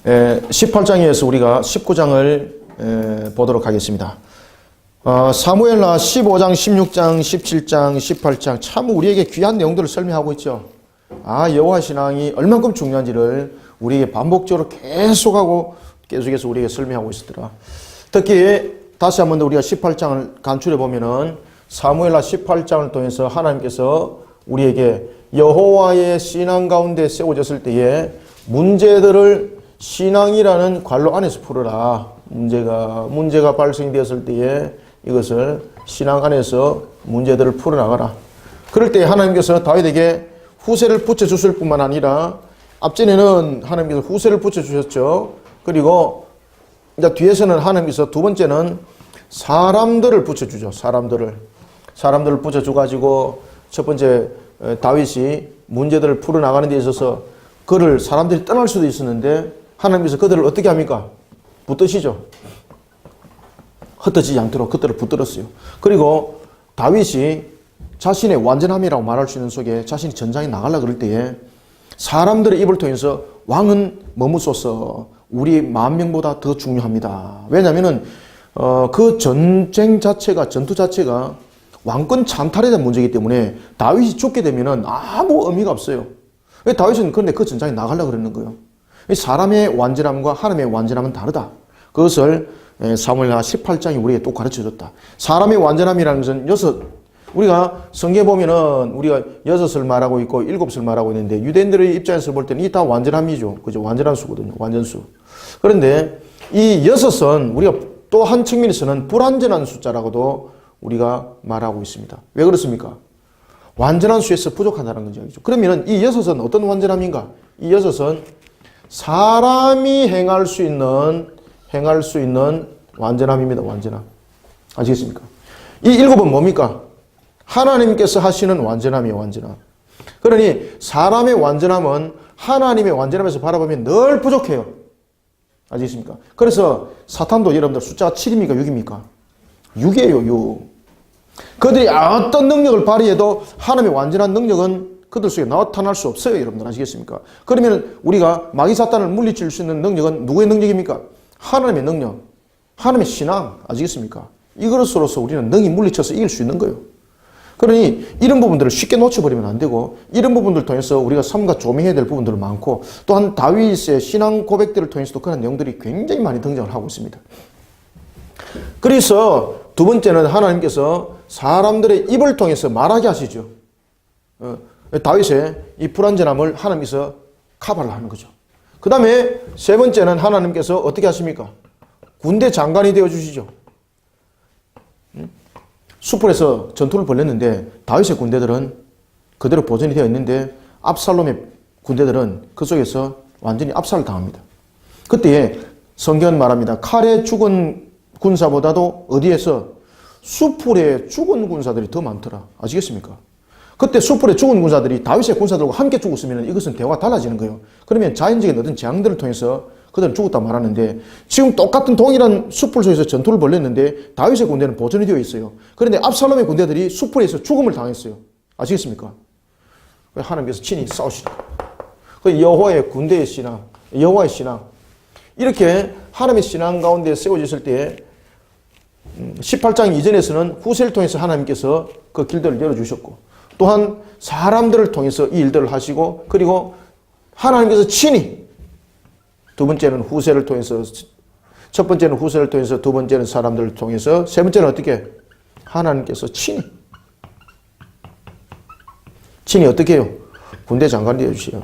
18장에서 우리가 19장을 보도록 하겠습니다. 사무엘하 15장, 16장, 17장, 18장 참 우리에게 귀한 내용들을 설명하고 있죠. 여호와 신앙이 얼만큼 중요한지를 우리에게 반복적으로 계속해서 우리에게 설명하고 있었더라. 특히 다시 한번 더 우리가 18장을 간추려 보면은 사무엘하 18장을 통해서 하나님께서 우리에게 여호와의 신앙 가운데 세워졌을 때에 문제들을 신앙이라는 관로 안에서 풀어라. 문제가 발생되었을 때에 이것을 신앙 안에서 문제들을 풀어나가라. 그럴 때 하나님께서 다윗에게 후세를 붙여주실 뿐만 아니라 앞전에는 하나님께서 후세를 붙여주셨죠. 그리고 이제 뒤에서는 하나님께서 두 번째는 사람들을 붙여주죠. 사람들을 붙여줘가지고 첫 번째 다윗이 문제들을 풀어나가는 데 있어서 그를 사람들이 떠날 수도 있었는데 하나님께서 그들을 어떻게 합니까? 붙드시죠. 흩어지지 않도록 그들을 붙들었어요. 그리고 다윗이 자신의 완전함이라고 말할 수 있는 속에 자신이 전장에 나가려고 그럴 때에 사람들의 입을 통해서 왕은 머무소서 우리 10,000명보다 더 중요합니다. 왜냐하면 그 전쟁 자체가 전투 자체가 왕권 찬탈에 대한 문제이기 때문에 다윗이 죽게 되면 아무 의미가 없어요. 다윗은 그런데 그 전장에 나가려고 그러는 거예요. 사람의 완전함과 하나님의 완전함은 다르다. 그것을 사무엘하 18장이 우리에게 또 가르쳐줬다. 사람의 완전함이라는 것은 우리가 성경에 보면은 우리가 6을 말하고 있고 7을 말하고 있는데 유대인들의 입장에서 볼 때는 이 다 완전함이죠. 그죠? 완전한 수거든요. 완전수. 그런데 이 6은 우리가 또 한 측면에서는 불완전한 숫자라고도 우리가 말하고 있습니다. 왜 그렇습니까? 완전한 수에서 부족하다는 거죠. 그러면 이 6은 어떤 완전함인가? 이 6은 사람이 행할 수 있는 완전함입니다. 완전함. 아시겠습니까? 이 7은 뭡니까? 하나님께서 하시는 완전함이에요. 완전함. 그러니 사람의 완전함은 하나님의 완전함에서 바라보면 늘 부족해요. 아시겠습니까? 그래서 사탄도 여러분들 숫자가 7입니까? 6입니까? 6이에요. 6. 그들이 어떤 능력을 발휘해도 하나님의 완전한 능력은 그들 속에 나타날 수 없어요. 여러분들 아시겠습니까? 그러면 우리가 마귀 사탄을 물리칠 수 있는 능력은 누구의 능력입니까? 하나님의 능력, 하나님의 신앙. 아시겠습니까? 이것으로서 우리는 능히 물리쳐서 이길 수 있는 거예요. 그러니 이런 부분들을 쉽게 놓쳐버리면 안 되고 이런 부분들을 통해서 우리가 삼가 조명해야 될 부분들이 많고 또한 다윗의 신앙 고백들을 통해서도 그런 내용들이 굉장히 많이 등장을 하고 있습니다. 그래서 두 번째는 하나님께서 사람들의 입을 통해서 말하게 하시죠. 다윗의 이 불완전함을 하나님께서 커버를 하는 거죠. 그 다음에 세 번째는 하나님께서 어떻게 하십니까? 군대 장관이 되어주시죠. 숯불에서 전투를 벌였는데 다윗의 군대들은 그대로 보존이 되어 있는데 압살롬의 군대들은 그 속에서 완전히 압살을 당합니다. 그때 성경은 말합니다. 칼에 죽은 군사보다도 어디에서 숯불에 죽은 군사들이 더 많더라. 아시겠습니까? 그때 숯불에 죽은 군사들이 다윗의 군사들과 함께 죽었으면 이것은 대화가 달라지는 거예요. 그러면 자연적인 어떤 재앙들을 통해서 그들은 죽었다 말하는데 지금 똑같은 동일한 숯불 속에서 전투를 벌였는데 다윗의 군대는 보존이 되어 있어요. 그런데 압살롬의 군대들이 숯불에서 죽음을 당했어요. 아시겠습니까? 하나님께서 친히 싸우시죠. 그 여호와의 군대의 신앙, 여호와의 신앙 이렇게 하나님의 신앙 가운데 세워졌을 때 18장 이전에서는 후세를 통해서 하나님께서 그 길들을 열어주셨고 또한 사람들을 통해서 이 일들을 하시고 그리고 하나님께서 친히 두 번째는 후세를 통해서 첫 번째는 후세를 통해서 두 번째는 사람들을 통해서 세 번째는 어떻게? 하나님께서 친히 어떻게 해요? 군대 장관이 되어주세요.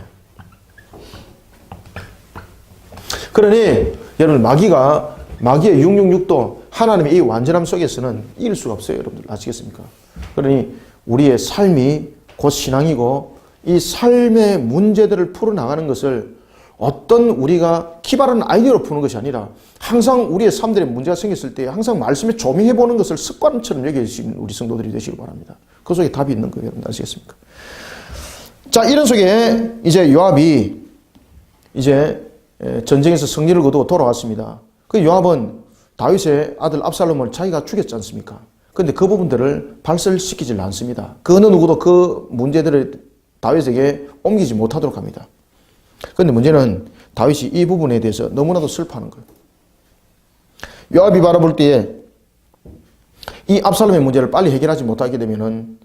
그러니 여러분 마귀의 666도 하나님의 이 완전함 속에서는 이길 수가 없어요. 여러분들 아시겠습니까? 그러니 우리의 삶이 곧 신앙이고 이 삶의 문제들을 풀어나가는 것을 어떤 우리가 기발한 아이디어로 푸는 것이 아니라 항상 우리의 삶들에 문제가 생겼을 때 항상 말씀에 조명해보는 것을 습관처럼 여기시는 우리 성도들이 되시길 바랍니다. 그 속에 답이 있는 거예요. 여러분 아시겠습니까? 자, 이런 속에 이제 요압이 이제 전쟁에서 승리를 거두고 돌아왔습니다. 그 요압은 다윗의 아들 압살롬을 자기가 죽였지 않습니까? 그런데 그 부분들을 발설시키질 않습니다. 그 어느 누구도 그 문제들을 다윗에게 옮기지 못하도록 합니다. 그런데 문제는 다윗이 이 부분에 대해서 너무나도 슬퍼하는 거예요. 요압이 바라볼 때에 이 압살롬의 문제를 빨리 해결하지 못하게 되면은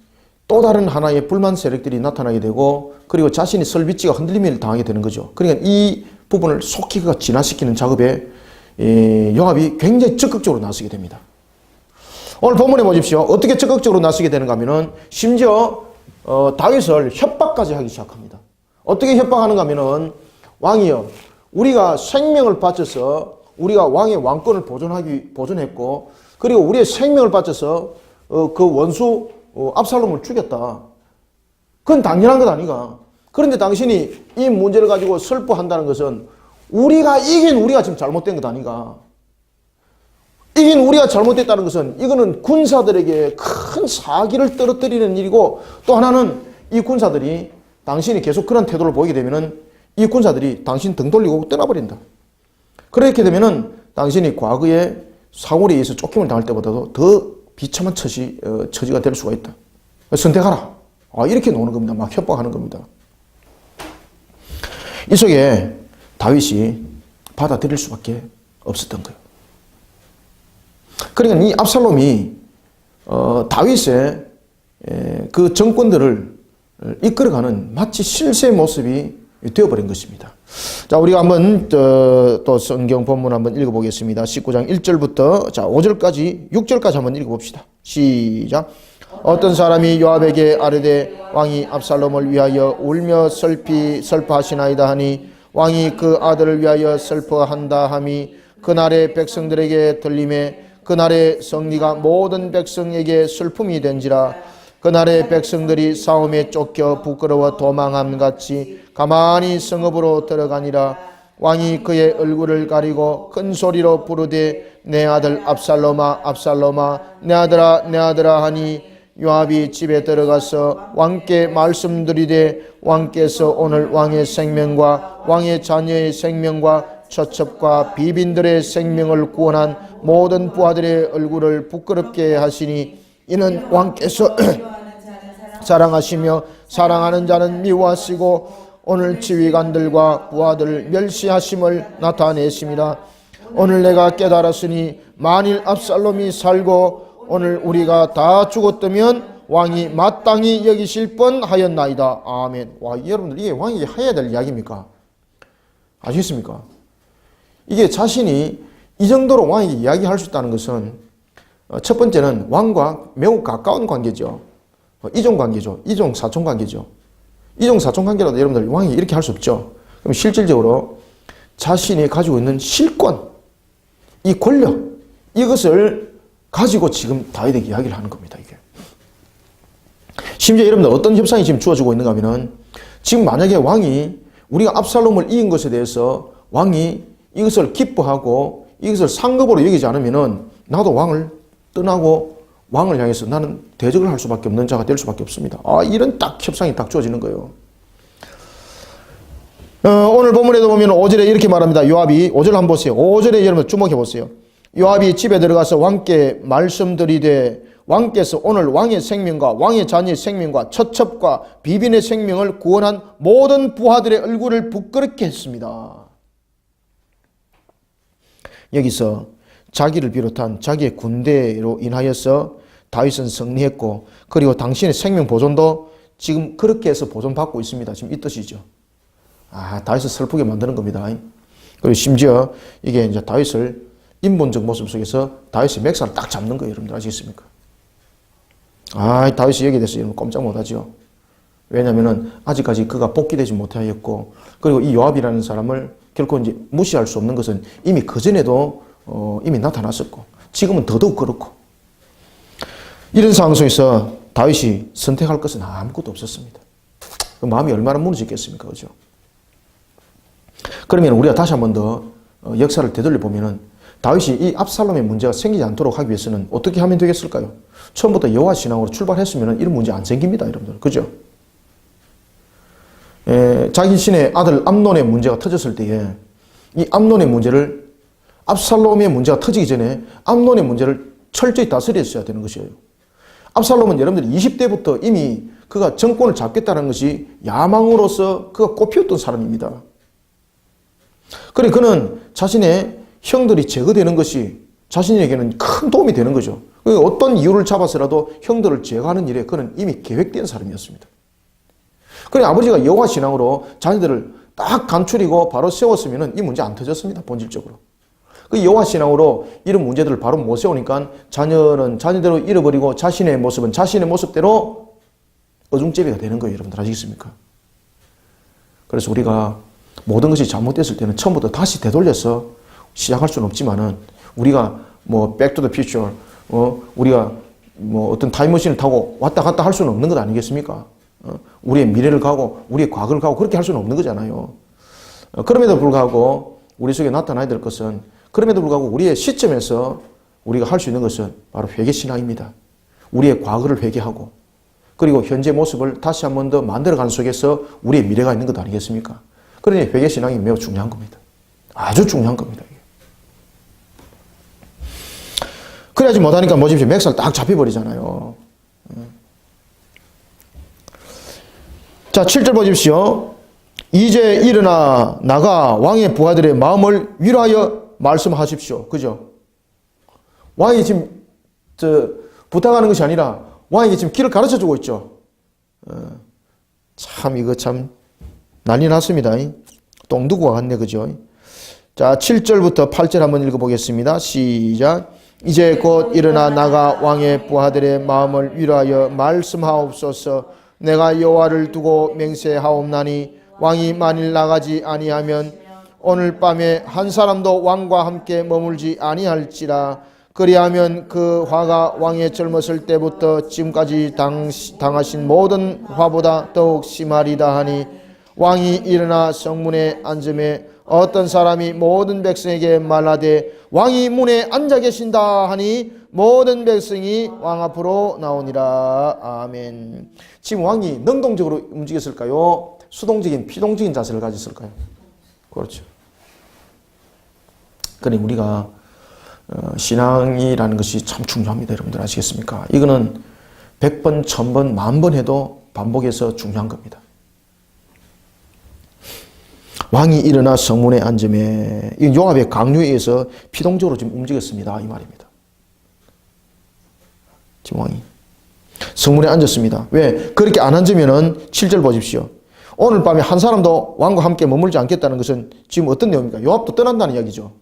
또 다른 하나의 불만 세력들이 나타나게 되고, 그리고 자신이 설 위치가 흔들림을 당하게 되는 거죠. 그러니까 이 부분을 속히 그가 진화시키는 작업에 요압이 굉장히 적극적으로 나서게 됩니다. 오늘 본문에 보십시오. 어떻게 적극적으로 나서게 되는가 하면은 심지어 다윗을 협박까지 하기 시작합니다. 어떻게 협박하는가 하면은, 왕이여, 우리가 생명을 바쳐서 우리가 왕의 왕권을 보존했고, 그리고 우리의 생명을 바쳐서 그 원수 압살롬을 죽였다. 그건 당연한 것 아니가. 그런데 당신이 이 문제를 가지고 슬퍼한다는 것은 우리가 지금 잘못된 것 아니가. 이긴 우리가 잘못됐다는 것은 이거는 군사들에게 큰 사기를 떨어뜨리는 일이고, 또 하나는 이 군사들이 당신이 계속 그런 태도를 보이게 되면은 이 군사들이 당신 등 돌리고 떠나버린다. 그렇게 되면은 당신이 과거에 사울에 의해서 쫓김을 당할 때보다도 더 비참한 처지가 될 수가 있다. 선택하라. 이렇게 노는 겁니다. 막 협박하는 겁니다. 이 속에 다윗이 받아들일 수밖에 없었던 거예요. 그러니까 이 압살롬이 다윗의 그 정권들을 이끌어가는 마치 실세 모습이 되어버린 것입니다. 자, 우리가 한번 또 성경 본문 한번 읽어보겠습니다. 19장 1절부터 5절까지 6절까지 한번 읽어봅시다. 시작. 어떤 사람이 요압에게 아뢰되 왕이 압살롬을 위하여 울며 슬퍼하시나이다 하니, 왕이 그 아들을 위하여 슬퍼한다 함이 그날의 백성들에게 들림에, 그날의 성리가 모든 백성에게 슬픔이 된지라. 그날의 백성들이 싸움에 쫓겨 부끄러워 도망함 같이 가만히 성읍으로 들어가니라. 왕이 그의 얼굴을 가리고 큰 소리로 부르되 내 아들 압살롬아 압살롬아 내 아들아 내 아들아 하니, 요압이 집에 들어가서 왕께 말씀드리되 왕께서 오늘 왕의 생명과 왕의 자녀의 생명과 처첩과 비빈들의 생명을 구원한 모든 부하들의 얼굴을 부끄럽게 하시니, 이는 왕께서 사랑하시며 사랑하는 자는 미워하시고 오늘 지휘관들과 부하들을 멸시하심을 나타내심이라. 오늘 내가 깨달았으니 만일 압살롬이 살고 오늘 우리가 다 죽었다면 왕이 마땅히 여기실 뻔하였나이다. 아멘. 와, 여러분들, 이게 왕이 해야 될 이야기입니까? 아시겠습니까? 이게 자신이 이 정도로 왕에게 이야기할 수 있다는 것은 첫 번째는 왕과 매우 가까운 관계죠. 이종관계죠. 이종사촌관계죠. 이종사촌관계라도 여러분들 왕이 이렇게 할 수 없죠. 그럼 실질적으로 자신이 가지고 있는 실권, 이 권력, 이것을 가지고 지금 다윗에게 이야기를 하는 겁니다. 이게. 심지어 여러분들 어떤 협상이 지금 주어지고 있는가 하면은, 지금 만약에 왕이 우리가 압살롬을 이긴 것에 대해서 왕이 이것을 기뻐하고 이것을 상급으로 여기지 않으면은 나도 왕을 떠나고 왕을 향해서 나는 대적을 할 수밖에 없는 자가 될 수밖에 없습니다. 이런 딱 협상이 딱 주어지는 거예요. 오늘 본문에도 보면 5절에 이렇게 말합니다. 요압이 5절 한번 보세요. 5절에 여러분 주목해 보세요. 요압이 집에 들어가서 왕께 말씀드리되 왕께서 오늘 왕의 생명과 왕의 자녀의 생명과 처첩과 비빈의 생명을 구원한 모든 부하들의 얼굴을 부끄럽게 했습니다. 여기서 자기를 비롯한 자기의 군대로 인하여서 다윗은 승리했고, 그리고 당신의 생명 보존도 지금 그렇게 해서 보존받고 있습니다. 지금 이 뜻이죠. 다윗을 슬프게 만드는 겁니다. 그리고 심지어 이게 이제 다윗을 인본적 모습 속에서 다윗의 맥살을 딱 잡는 거예요. 여러분들 아시겠습니까? 다윗이 여기에 대해서 여러분 꼼짝 못하죠. 왜냐하면 아직까지 그가 복귀되지 못하였고, 그리고 이 요압이라는 사람을 결코 이제 무시할 수 없는 것은 이미 그전에도 이미 나타났었고, 지금은 더더욱 그렇고, 이런 상황 속에서 다윗이 선택할 것은 아무것도 없었습니다. 그 마음이 얼마나 무너졌겠습니까? 그죠? 그러면 우리가 다시 한 번 더 역사를 되돌려 보면은, 다윗이 이 압살롬의 문제가 생기지 않도록 하기 위해서는 어떻게 하면 되겠을까요? 처음부터 여호와 신앙으로 출발했으면 이런 문제 안 생깁니다, 여러분들. 그죠? 자기 신의 아들 암논의 문제가 터졌을 때에 이 암논의 문제를, 압살롬의 문제가 터지기 전에 암논의 문제를 철저히 다스렸어야 되는 것이에요. 압살롬은 여러분들 20대부터 이미 그가 정권을 잡겠다는 것이 야망으로서 그가 꼽혔던 사람입니다. 그래 그는 자신의 형들이 제거되는 것이 자신에게는 큰 도움이 되는 거죠. 어떤 이유를 잡아서라도 형들을 제거하는 일에 그는 이미 계획된 사람이었습니다. 그래 아버지가 여호와 신앙으로 자녀들을 딱 간추리고 바로 세웠으면 이 문제 안 터졌습니다. 본질적으로. 그 여호와 신앙으로 이런 문제들을 바로 못 세우니까 자녀는 자녀대로 잃어버리고 자신의 모습은 자신의 모습대로 어중제비가 되는 거예요. 여러분들 아시겠습니까? 그래서 우리가 모든 것이 잘못됐을 때는 처음부터 다시 되돌려서 시작할 수는 없지만은 우리가 뭐 백투더 퓨처 우리가 뭐 어떤 타임머신을 타고 왔다 갔다 할 수는 없는 것 아니겠습니까? 우리의 미래를 가고 우리의 과거를 가고 그렇게 할 수는 없는 거잖아요. 그럼에도 불구하고 우리 속에 나타나야 될 것은 그럼에도 불구하고 우리의 시점에서 우리가 할 수 있는 것은 바로 회개신앙입니다. 우리의 과거를 회개하고 그리고 현재 모습을 다시 한 번 더 만들어가는 속에서 우리의 미래가 있는 것 아니겠습니까? 그러니 회개신앙이 매우 중요한 겁니다. 아주 중요한 겁니다. 그래야지 못하니까 뭐지 맥살 딱 잡혀버리잖아요. 자, 7절 보십시오. 이제 일어나 나가 왕의 부하들의 마음을 위로하여 말씀하십시오. 그죠? 왕이 지금 부탁하는 것이 아니라 왕에게 지금 길을 가르쳐 주고 있죠. 참 이거 참 난리 났습니다. 똥두구와 같네. 그죠? 자, 7절부터 8절 한번 읽어보겠습니다. 시작. 이제 곧 일어나 나가 왕의 부하들의 마음을 위로하여 말씀하옵소서. 내가 여호와를 두고 맹세하옵나니 왕이 만일 나가지 아니하면 오늘 밤에 한 사람도 왕과 함께 머물지 아니할지라. 그리하면 그 화가 왕의 젊었을 때부터 지금까지 당하신 모든 화보다 더욱 심하리다 하니 왕이 일어나 성문에 앉음에 어떤 사람이 모든 백성에게 말하되 왕이 문에 앉아 계신다 하니 모든 백성이 왕 앞으로 나오니라. 아멘. 지금 왕이 능동적으로 움직였을까요? 수동적인 피동적인 자세를 가졌을까요? 그렇죠. 그러니 우리가 신앙이라는 것이 참 중요합니다. 여러분들 아시겠습니까? 이거는 100번, 1000번, 10,000번 해도 반복해서 중요한 겁니다. 왕이 일어나 성문에 앉음에 이 요압의 강요에 의해서 피동적으로 지금 움직였습니다. 이 말입니다. 지금 왕이 성문에 앉았습니다. 왜? 그렇게 안 앉으면은 7절 보십시오. 오늘 밤에 한 사람도 왕과 함께 머물지 않겠다는 것은 지금 어떤 내용입니까? 요압도 떠난다는 이야기죠.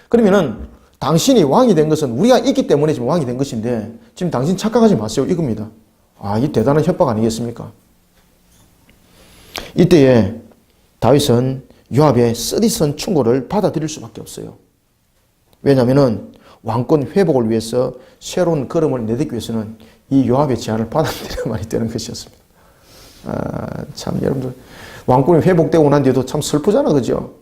그러면은 당신이 왕이 된 것은 우리가 있기 때문에 지금 왕이 된 것인데 지금 당신 착각하지 마세요. 이겁니다. 아, 이 대단한 협박 아니겠습니까? 이때에 다윗은 요압의 쓰디쓴 충고를 받아들일 수밖에 없어요. 왜냐하면 왕권 회복을 위해서 새로운 걸음을 내딛기 위해서는 이 요압의 제안을 받아들여야만이 되는 것이었습니다. 참 여러분들 왕권이 회복되고 난 뒤에도 참 슬프잖아, 그죠?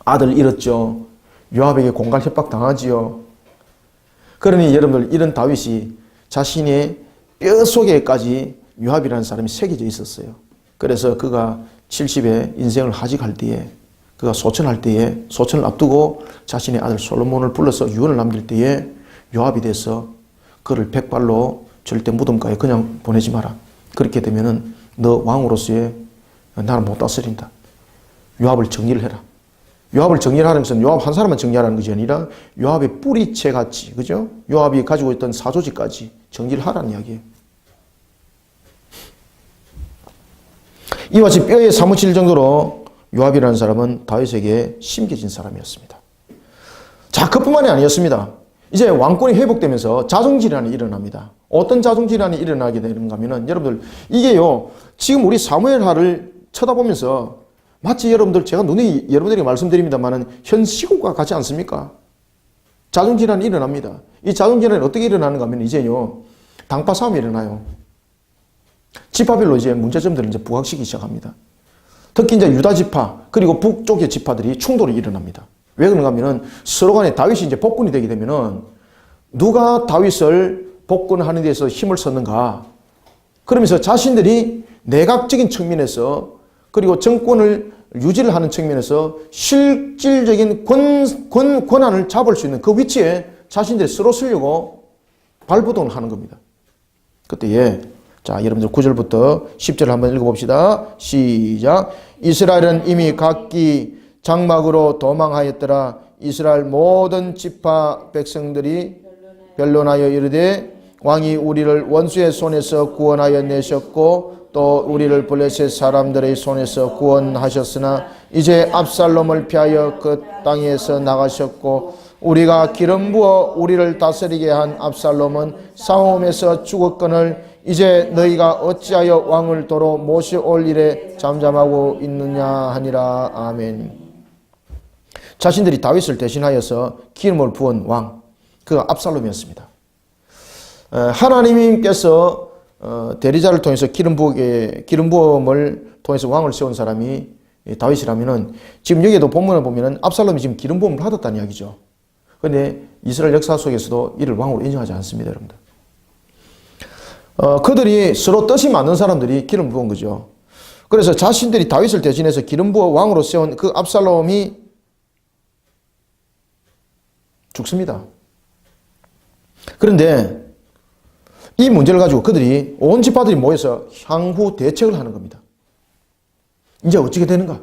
아들 잃었죠. 요압에게 공갈 협박 당하지요. 그러니 여러분들 이런 다윗이 자신의 뼈 속에까지 요압이라는 사람이 새겨져 있었어요. 그래서 그가 70에 인생을 하직할 때에 그가 소천할 때에 소천을 앞두고 자신의 아들 솔로몬을 불러서 유언을 남길 때에 요압이 돼서 그를 백발로 절대 무덤가에 그냥 보내지 마라. 그렇게 되면은 너 왕으로서의 나를 못 다스린다. 요압을 정리를 해라. 요압을 정리하는 것은 요압 한 사람만 정리하라는 것이 아니라 요압의 뿌리채 같이, 그죠? 요압이 가지고 있던 사조직까지 정리를 하라는 이야기예요. 이와 같이 뼈에 사무칠 정도로 요압이라는 사람은 다윗에게 심겨진 사람이었습니다. 자, 그뿐만이 아니었습니다. 이제 왕권이 회복되면서 자중질환이 일어납니다. 어떤 자중질환이 일어나게 되는가 하면은 여러분들 이게요, 지금 우리 사무엘하를 쳐다보면서 마치 여러분들 제가 눈에 여러분들에게 말씀드립니다만은 현 시국과 같지 않습니까? 자중질환이 일어납니다. 이 자중질환이 어떻게 일어나는가 하면 이제요, 당파 싸움이 일어나요. 지파별로 이제 문제점들을 이제 부각시키기 시작합니다. 특히 이제 유다 지파 그리고 북쪽의 지파들이 충돌이 일어납니다. 왜 그런가 하면은 서로 간에 다윗이 이제 복군이 되게 되면은 누가 다윗을 복군하는 데서 힘을 썼는가? 그러면서 자신들이 내각적인 측면에서 그리고 정권을 유지를 하는 측면에서 실질적인 권한을 잡을 수 있는 그 위치에 자신들이 서로 쓰려고 발부동을 하는 겁니다. 그때에 자, 여러분들 9절부터 10절 한번 읽어봅시다. 시작. 이스라엘은 이미 각기 장막으로 도망하였더라. 이스라엘 모든 지파 백성들이 변론하여 이르되 왕이 우리를 원수의 손에서 구원하여 내셨고 또 우리를 블레셋 사람들의 손에서 구원하셨으나 이제 압살롬을 피하여 그 땅에서 나가셨고 우리가 기름 부어 우리를 다스리게 한 압살롬은 싸움에서 죽었거늘 이제 너희가 어찌하여 왕을 도로 모셔올 일에 잠잠하고 있느냐 하니라. 아멘. 자신들이 다윗을 대신하여서 기름을 부은 왕, 그가 압살롬이었습니다. 하나님께서 대리자를 통해서 기름 부음을 통해서 왕을 세운 사람이 다윗이라면은 지금 여기에도 본문을 보면은 압살롬이 지금 기름 부음을 받았다는 이야기죠. 그런데 이스라엘 역사 속에서도 이를 왕으로 인정하지 않습니다, 여러분들. 그들이 서로 뜻이 맞는 사람들이 기름 부은 거죠. 그래서 자신들이 다윗을 대신해서 기름 부어 왕으로 세운 그 압살롬이 죽습니다. 그런데 이 문제를 가지고 그들이 온 지파들이 모여서 향후 대책을 하는 겁니다. 이제 어떻게 되는가?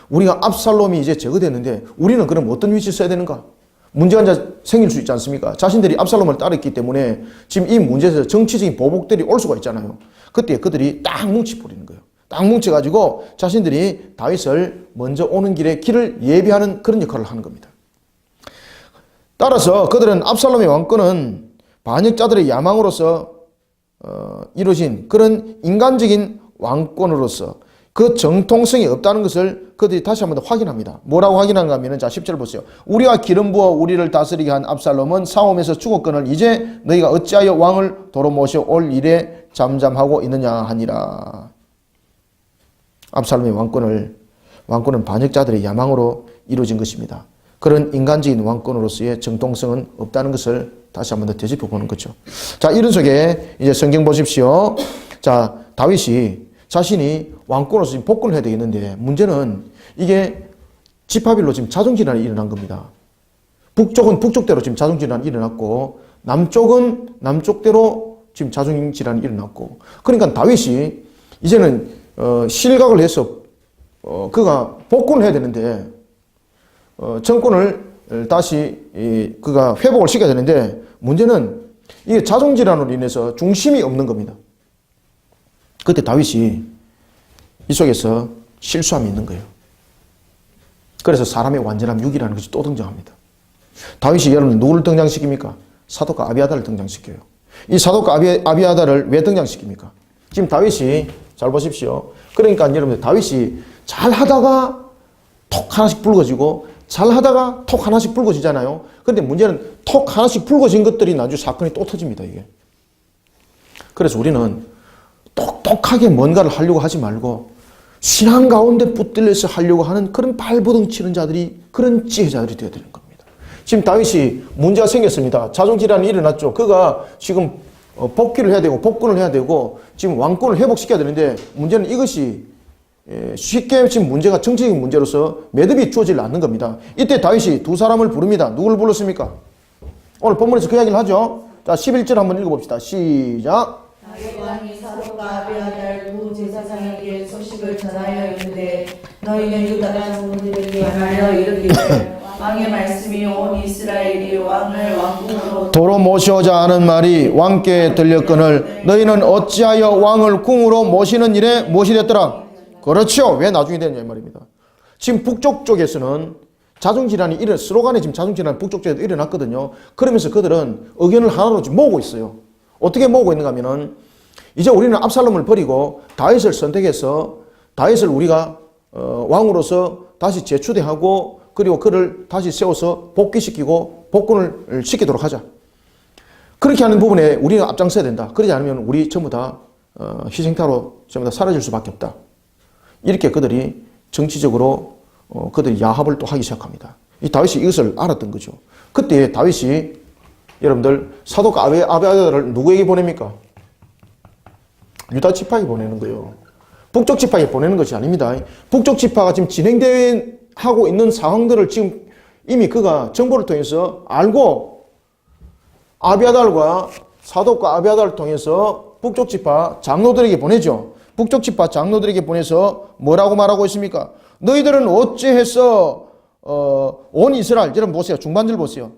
우리가 압살롬이 이제 제거됐는데 우리는 그럼 어떤 위치에 서야 되는가? 문제가 이제 생길 수 있지 않습니까? 자신들이 압살롬을 따랐기 때문에 지금 이 문제에서 정치적인 보복들이 올 수가 있잖아요. 그때 그들이 딱 뭉치버리는 거예요. 딱 뭉쳐가지고 자신들이 다윗을 먼저 오는 길에 길을 예비하는 그런 역할을 하는 겁니다. 따라서 그들은 압살롬의 왕권은 반역자들의 야망으로서 이루어진 그런 인간적인 왕권으로서 그 정통성이 없다는 것을 그들이 다시 한번 더 확인합니다. 뭐라고 확인하는가 하면 자 10절 보세요. 우리가 기름 부어 우리를 다스리게 한 압살롬은 싸움에서 죽었거늘 이제 너희가 어찌하여 왕을 도로 모셔올 일에 잠잠하고 있느냐 하니라. 압살롬의 왕권은 반역자들의 야망으로 이루어진 것입니다. 그런 인간적인 왕권으로서의 정통성은 없다는 것을 다시 한번 더 되짚어 보는 거죠. 자, 이런 속에 이제 성경 보십시오. 자, 다윗이 자신이 왕권으로서 지금 복권을 해야 되겠는데 문제는 이게 지파별로 지금 자존질환이 일어난 겁니다. 북쪽은 북쪽대로 지금 자존질환이 일어났고 남쪽은 남쪽대로 지금 자존질환이 일어났고 그러니까 다윗이 이제는 실각을 해서 그가 복권을 해야 되는데 정권을 다시 그가 회복을 시켜야 되는데 문제는 이게 자존질환으로 인해서 중심이 없는 겁니다. 그때 다윗이 이 속에서 실수함이 있는 거예요. 그래서 사람의 완전한 육이라는 것이 또 등장합니다. 다윗이 여러분 누구를 등장시킵니까? 사독과 아비아달을 등장시켜요. 이 사독과 아비아달을 왜 등장시킵니까? 지금 다윗이 잘 보십시오. 그러니까 여러분들 다윗이 잘하다가 톡 하나씩 붉어지고 잘하다가 톡 하나씩 붉어지잖아요. 그런데 문제는 톡 하나씩 붉어진 것들이 나중에 사건이 또 터집니다, 이게. 그래서 우리는 똑똑하게 뭔가를 하려고 하지 말고 신앙 가운데 붙들려서 하려고 하는 그런 발버둥 치는 자들이 그런 지혜자들이 되어야 되는 겁니다. 지금 다윗이 문제가 생겼습니다. 자존질환이 일어났죠. 그가 지금 복귀를 해야 되고 복권을 해야 되고 지금 왕권을 회복시켜야 되는데 문제는 이것이 쉽게 지금 문제가 정치적인 문제로서 매듭이 주어지지 않는 겁니다. 이때 다윗이 두 사람을 부릅니다. 누구를 불렀습니까? 오늘 본문에서 그 이야기를 하죠. 자, 11절 한번 읽어봅시다. 시작. 다윗 왕이 사독과 아비아달 두 제사장에게 소식을 전하여 이르되 너희는 유다 장로들에게 말하여 이르기를 왕의 말씀이 온 이스라엘이 왕을 왕궁으로 도로 모셔오자 하는 말이 왕께 들렸거늘 너희는 어찌하여 왕을 궁으로 모시는 일에 무엇이 됐더라? 그렇죠. 왜 나중에 되느냐 이 말입니다. 지금 북쪽 쪽에서는 자존질환이 스로간에 지금 자존질환이 북쪽 쪽에도 일어났거든요. 그러면서 그들은 의견을 하나로 지금 모으고 있어요. 어떻게 모으고 있는가 하면은 이제 우리는 압살롬을 버리고 다윗을 선택해서 다윗을 우리가 왕으로서 다시 재추대하고 그리고 그를 다시 세워서 복귀시키고 복권을 시키도록 하자. 그렇게 하는 부분에 우리는 앞장서야 된다. 그러지 않으면 우리 전부 다 희생타로 전부 다 사라질 수밖에 없다. 이렇게 그들이 정치적으로 그들이 야합을 또 하기 시작합니다. 이 다윗이 이것을 알았던 거죠. 그때 다윗이 여러분들 사독 아비아달을 누구에게 보냅니까? 유다 지파에게 보내는 거예요. 북쪽 지파에 보내는 것이 아닙니다. 북쪽 지파가 지금 진행하고 있는 상황들을 지금 이미 그가 정보를 통해서 알고 아비아달과 사독과 아비아달을 통해서 북쪽 지파 장로들에게 보내죠. 북쪽 지파 장로들에게 보내서 뭐라고 말하고 있습니까? 너희들은 어찌해서 온 이스라엘, 여러분 보세요. 중반절 보세요.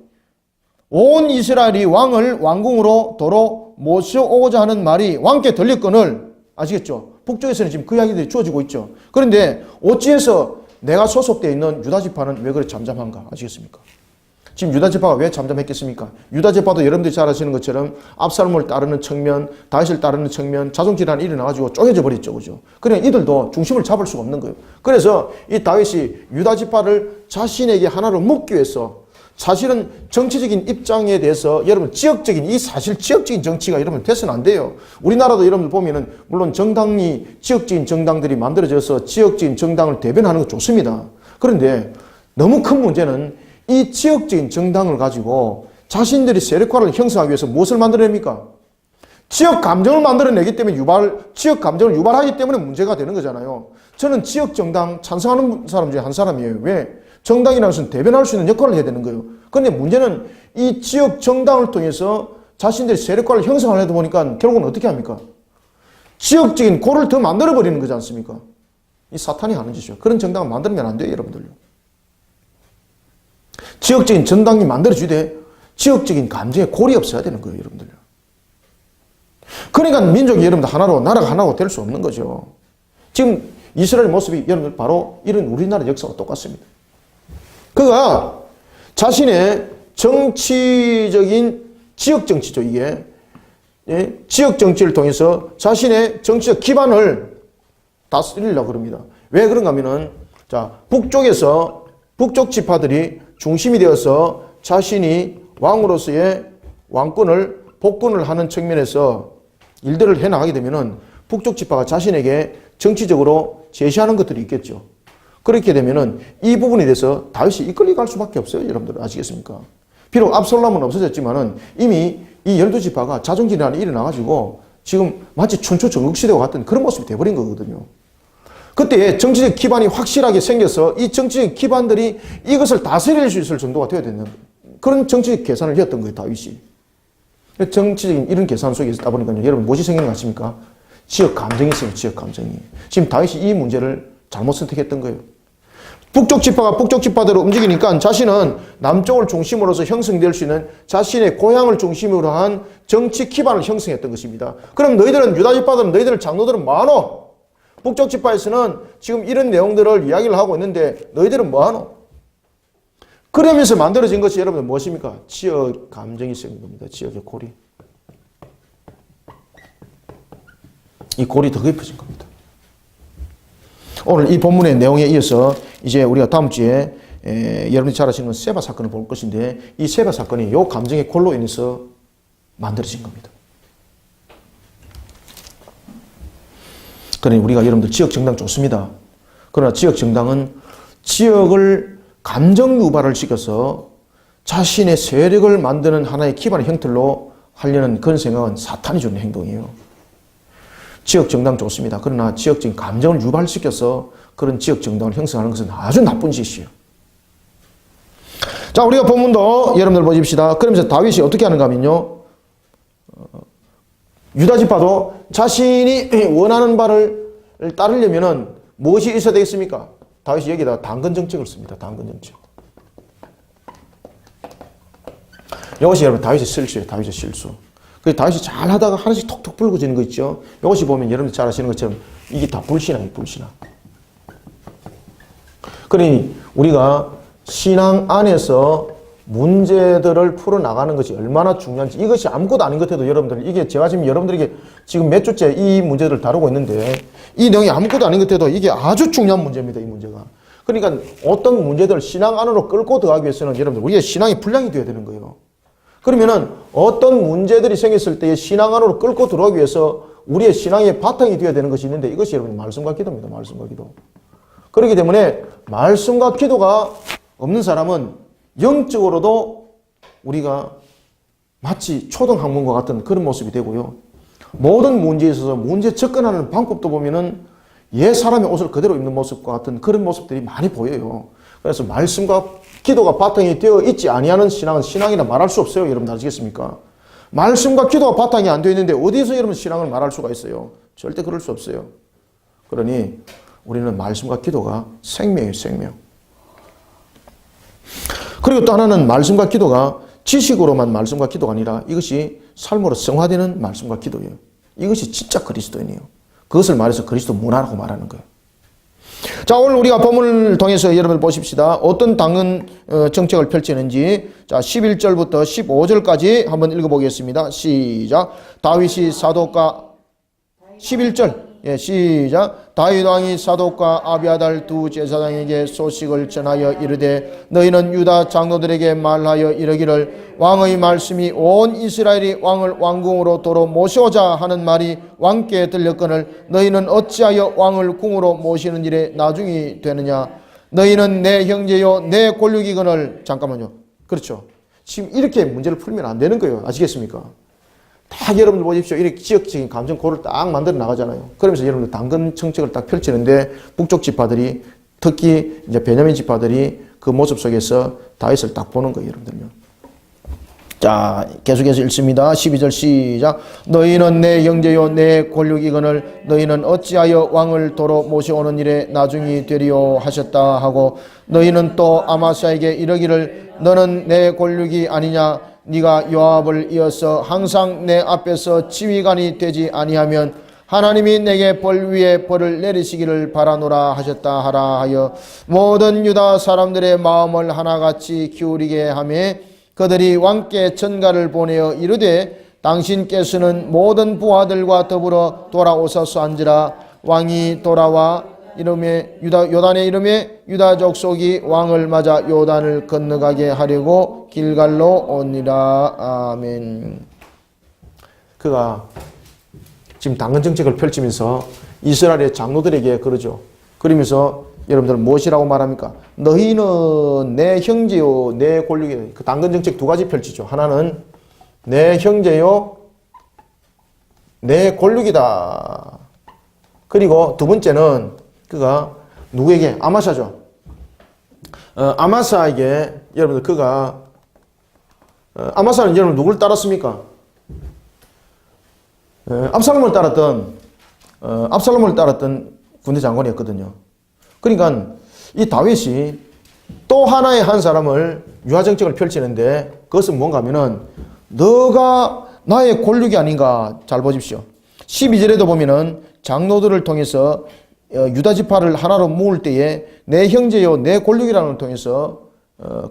온 이스라엘이 왕을 왕궁으로 도로 모셔오고자 하는 말이 왕께 들렸거늘, 아시겠죠? 북쪽에서는 지금 그 이야기들이 주어지고 있죠. 그런데 어찌해서 내가 소속되어 있는 유다지파는 왜 그래 잠잠한가? 아시겠습니까? 지금 유다지파가 왜 잠잠했겠습니까? 유다지파도 여러분들이 잘 아시는 것처럼 압살롬을 따르는 측면, 다윗을 따르는 측면, 자존질환이 일어나가지고 쪼개져 버렸죠. 그죠? 그래 이들도 중심을 잡을 수가 없는 거예요. 그래서 이 다윗이 유다지파를 자신에게 하나로 묶기 위해서 사실은 정치적인 입장에 대해서 여러분 지역적인 이 사실 지역적인 정치가 여러분 돼서는 안 돼요. 우리나라도 여러분들 보면은 물론 정당이 지역적인 정당들이 만들어져서 지역적인 정당을 대변하는 건 좋습니다. 그런데 너무 큰 문제는 이 지역적인 정당을 가지고 자신들이 세력화를 형성하기 위해서 무엇을 만들어냅니까? 지역 감정을 만들어내기 때문에 지역 감정을 유발하기 때문에 문제가 되는 거잖아요. 저는 지역 정당 찬성하는 사람 중에 한 사람이에요. 왜? 정당이라는 것은 대변할 수 있는 역할을 해야 되는 거예요. 그런데 문제는 이 지역 정당을 통해서 자신들이 세력화를 형성하려다 보니까 결국은 어떻게 합니까? 지역적인 골을 더 만들어버리는 거지 않습니까? 이 사탄이 하는 짓이죠. 그런 정당을 만들면 안 돼요, 여러분들요. 지역적인 정당이 만들어주되 지역적인 감정에 골이 없어야 되는 거예요, 여러분들요. 그러니까 민족이 여러분들 하나로, 나라가 하나로 될 수 없는 거죠. 지금 이스라엘 모습이 여러분들 바로 이런 우리나라 역사와 똑같습니다. 그가 자신의 정치적인 지역 정치죠, 이게. 예? 지역 정치를 통해서 자신의 정치적 기반을 다스리려고 그럽니다. 왜 그런가 하면은, 자, 북쪽에서, 북쪽 지파들이 중심이 되어서 자신이 왕으로서의 왕권을, 복권을 하는 측면에서 일들을 해 나가게 되면은 북쪽 지파가 자신에게 정치적으로 제시하는 것들이 있겠죠. 그렇게 되면은 이 부분에 대해서 다윗이 이끌려갈 수밖에 없어요. 여러분들 아시겠습니까? 비록 압살롬은 없어졌지만은 이미 이 12지파가 자정질환이 일어나가지고 지금 마치 춘추 전국시대와 같은 그런 모습이 돼버린 거거든요. 그때 정치적 기반이 확실하게 생겨서 이 정치적 기반들이 이것을 다스릴 수 있을 정도가 되어야 되는 그런 정치적 계산을 했던 거예요, 다윗이. 정치적인 이런 계산 속에 있다 보니까 여러분 무엇이 생기는 것 같습니까? 지역 감정이 있어요, 지역 감정이. 지금 다윗이 이 문제를 잘못 선택했던 거예요. 북쪽 지파가 북쪽 지파대로 움직이니까 자신은 남쪽을 중심으로서 형성될 수 있는 자신의 고향을 중심으로 한 정치 기반을 형성했던 것입니다. 그럼 너희들은 유다 지파들은 너희들 장로들은 뭐하노? 북쪽 지파에서는 지금 이런 내용들을 이야기를 하고 있는데 너희들은 뭐하노? 그러면서 만들어진 것이 여러분들 무엇입니까? 지역 감정이 생긴 겁니다. 지역의 골이. 이 골이 더 깊어진 겁니다. 오늘 이 본문의 내용에 이어서 이제 우리가 다음 주에 여러분이 잘 아시는 세바 사건을 볼 것인데 이 세바 사건이 이 감정의 골로 인해서 만들어진 겁니다. 그러니 우리가 여러분들 지역 정당 좋습니다. 그러나 지역 정당은 지역을 감정 유발을 시켜서 자신의 세력을 만드는 하나의 기반의 형태로 하려는 그런 생각은 사탄이 주는 행동이에요. 지역 정당 좋습니다. 그러나 지역적인 감정을 유발시켜서 그런 지역 정당을 형성하는 것은 아주 나쁜 짓이에요. 자, 우리가 본문도 여러분들 보십시다. 그러면서 다윗이 어떻게 하는가 하면요. 유다지파도 자신이 원하는 바를 따르려면은 무엇이 있어야 되겠습니까? 다윗이 여기다 당근 정책을 씁니다. 당근 정책. 이것이 여러분 다윗의 실수예요. 다윗의 실수. 그래서 다윗이 잘 하다가 하나씩 톡톡 불거지는 거 있죠. 이것이 보면 여러분들 잘 아시는 것처럼 이게 다 불신앙이에요. 불신앙. 그러니 우리가 신앙 안에서 문제들을 풀어나가는 것이 얼마나 중요한지 이것이 아무것도 아닌 것 같아도 여러분들 이게 제가 지금 여러분들에게 지금 몇 주째 이 문제들을 다루고 있는데 이 내용이 아무것도 아닌 것 같아도 이게 아주 중요한 문제입니다. 이 문제가. 그러니까 어떤 문제들을 신앙 안으로 끌고 들어가기 위해서는 여러분들 우리의 신앙이 분량이 되어야 되는 거예요. 그러면은 어떤 문제들이 생겼을 때 신앙 안으로 끌고 들어가기 위해서 우리의 신앙의 바탕이 되어야 되는 것이 있는데 이것이 여러분 말씀과 기도입니다. 말씀과 기도. 그렇기 때문에 말씀과 기도가 없는 사람은 영적으로도 우리가 마치 초등학문과 같은 그런 모습이 되고요. 모든 문제에 있어서 문제 접근하는 방법도 보면은 옛 사람의 옷을 그대로 입는 모습과 같은 그런 모습들이 많이 보여요. 그래서 말씀과 기도가 바탕이 되어 있지 아니하는 신앙은 신앙이라 말할 수 없어요. 여러분 아시겠습니까? 말씀과 기도가 바탕이 안 되어 있는데 어디서 여러분 신앙을 말할 수가 있어요? 절대 그럴 수 없어요. 그러니 우리는 말씀과 기도가 생명이에요, 생명. 그리고 또 하나는 말씀과 기도가 지식으로만 말씀과 기도가 아니라 이것이 삶으로 승화되는 말씀과 기도예요. 이것이 진짜 그리스도인이에요. 그것을 말해서 그리스도 문화라고 말하는 거예요. 자, 오늘 우리가 본문을 통해서 여러분들 보십시다. 어떤 당은 정책을 펼치는지. 자, 11절부터 15절까지 한번 읽어보겠습니다. 시작. 다윗이 사독과 11절. 예, 시작. 다윗 왕이 사독과 아비아달 두 제사장에게 소식을 전하여 이르되 너희는 유다 장로들에게 말하여 이르기를 왕의 말씀이 온 이스라엘이 왕을 왕궁으로 도로 모셔오자 하는 말이 왕께 들렸거늘 너희는 어찌하여 왕을 궁으로 모시는 일에 나중이 되느냐. 너희는 내 형제요 내 권력이거늘. 잠깐만요. 그렇죠. 지금 이렇게 문제를 풀면 안 되는 거예요. 아시겠습니까? 다 여러분들 보십시오. 이렇게 지역적인 감정고를 딱 만들어 나가잖아요. 그러면서 여러분들 당근 정책을 딱 펼치는데 북쪽 지파들이 특히 이제 베냐민 지파들이 그 모습 속에서 다윗을 딱 보는 거예요, 여러분들요. 자, 계속해서 읽습니다. 12절 시작. 너희는 내 형제요 내 권력이거늘 너희는 어찌하여 왕을 도로 모셔오는 일에 나중이 되리요 하셨다 하고 너희는 또 아마사에게 이르기를 너는 내 권력이 아니냐. 네가 요압을 이어서 항상 내 앞에서 지휘관이 되지 아니하면 하나님이 내게 벌 위에 벌을 내리시기를 바라노라 하셨다 하라 하여 모든 유다 사람들의 마음을 하나같이 기울이게 하며 그들이 왕께 전가를 보내어 이르되 당신께서는 모든 부하들과 더불어 돌아오소서 한지라. 왕이 돌아와 이름에 요단의 이름에 유다 족속이 왕을 맞아 요단을 건너가게 하려고 길갈로 오니라. 아멘. 그가 지금 당근 정책을 펼치면서 이스라엘의 장로들에게 그러죠. 그러면서 여러분들 무엇이라고 말합니까? 너희는 내 형제요 내 권력이요. 그 당근 정책 두 가지 펼치죠. 하나는 내 형제요 내 권력이다. 그리고 두 번째는 그가 누구에게? 아마사죠. 아마사에게 여러분들 그가 아마사는 여러분 누구를 따랐습니까? 압살롬을 따랐던 군대 장관이었거든요. 그러니까 이 다윗이 또 하나의 한 사람을 유화 정책을 펼치는데 그것은 뭔가 하면은 너가 나의 권력이 아닌가. 잘 보십시오. 12절에도 보면은 장로들을 통해서 유다 지파를 하나로 모을 때에 내 형제요 내 권력이라는 걸 통해서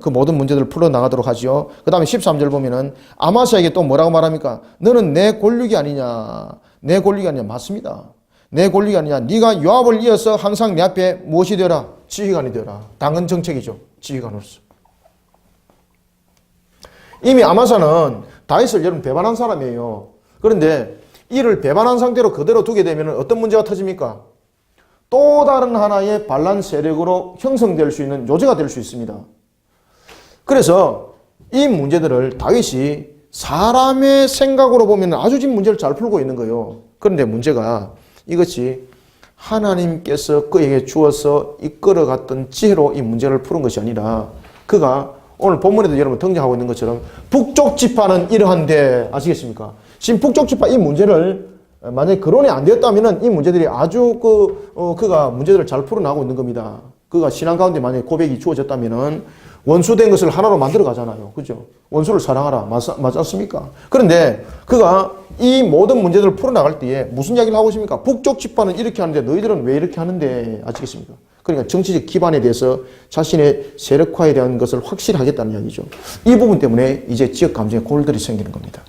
그 모든 문제들을 풀어나가도록 하죠. 그 다음에 13절 보면은 아마사에게 또 뭐라고 말합니까? 너는 내 권력이 아니냐. 내 권력이 아니냐. 맞습니다. 내 권력이 아니냐. 네가 요압을 이어서 항상 내 앞에 무엇이 되어라? 지휘관이 되어라. 당근 정책이죠. 지휘관으로서. 이미 아마사는 다윗을 여러분 배반한 사람이에요. 그런데 이를 배반한 상태로 그대로 두게 되면 어떤 문제가 터집니까? 또 다른 하나의 반란 세력으로 형성될 수 있는 요지가 될 수 있습니다. 그래서 이 문제들을 다윗이 사람의 생각으로 보면 아주 지금 문제를 잘 풀고 있는 거예요. 그런데 문제가 이것이 하나님께서 그에게 주어서 이끌어갔던 지혜로 이 문제를 푸는 것이 아니라 그가 오늘 본문에도 여러분 등장하고 있는 것처럼 북쪽 지파는 이러한데 아시겠습니까? 지금 북쪽 지파 이 문제를 만약에 거론이 안 되었다면 이 문제들이 아주 그가 문제들을 잘 풀어나가고 있는 겁니다. 그가 신앙 가운데 만약에 고백이 주어졌다면 원수된 것을 하나로 만들어 가잖아요. 그죠? 원수를 사랑하라. 맞지 않습니까? 그런데 그가 이 모든 문제들을 풀어나갈 때에 무슨 이야기를 하고 있습니까? 북쪽 지파는 이렇게 하는데 너희들은 왜 이렇게 하는데 아시겠습니까? 그러니까 정치적 기반에 대해서 자신의 세력화에 대한 것을 확실히 하겠다는 이야기죠. 이 부분 때문에 이제 지역 감정의 골들이 생기는 겁니다.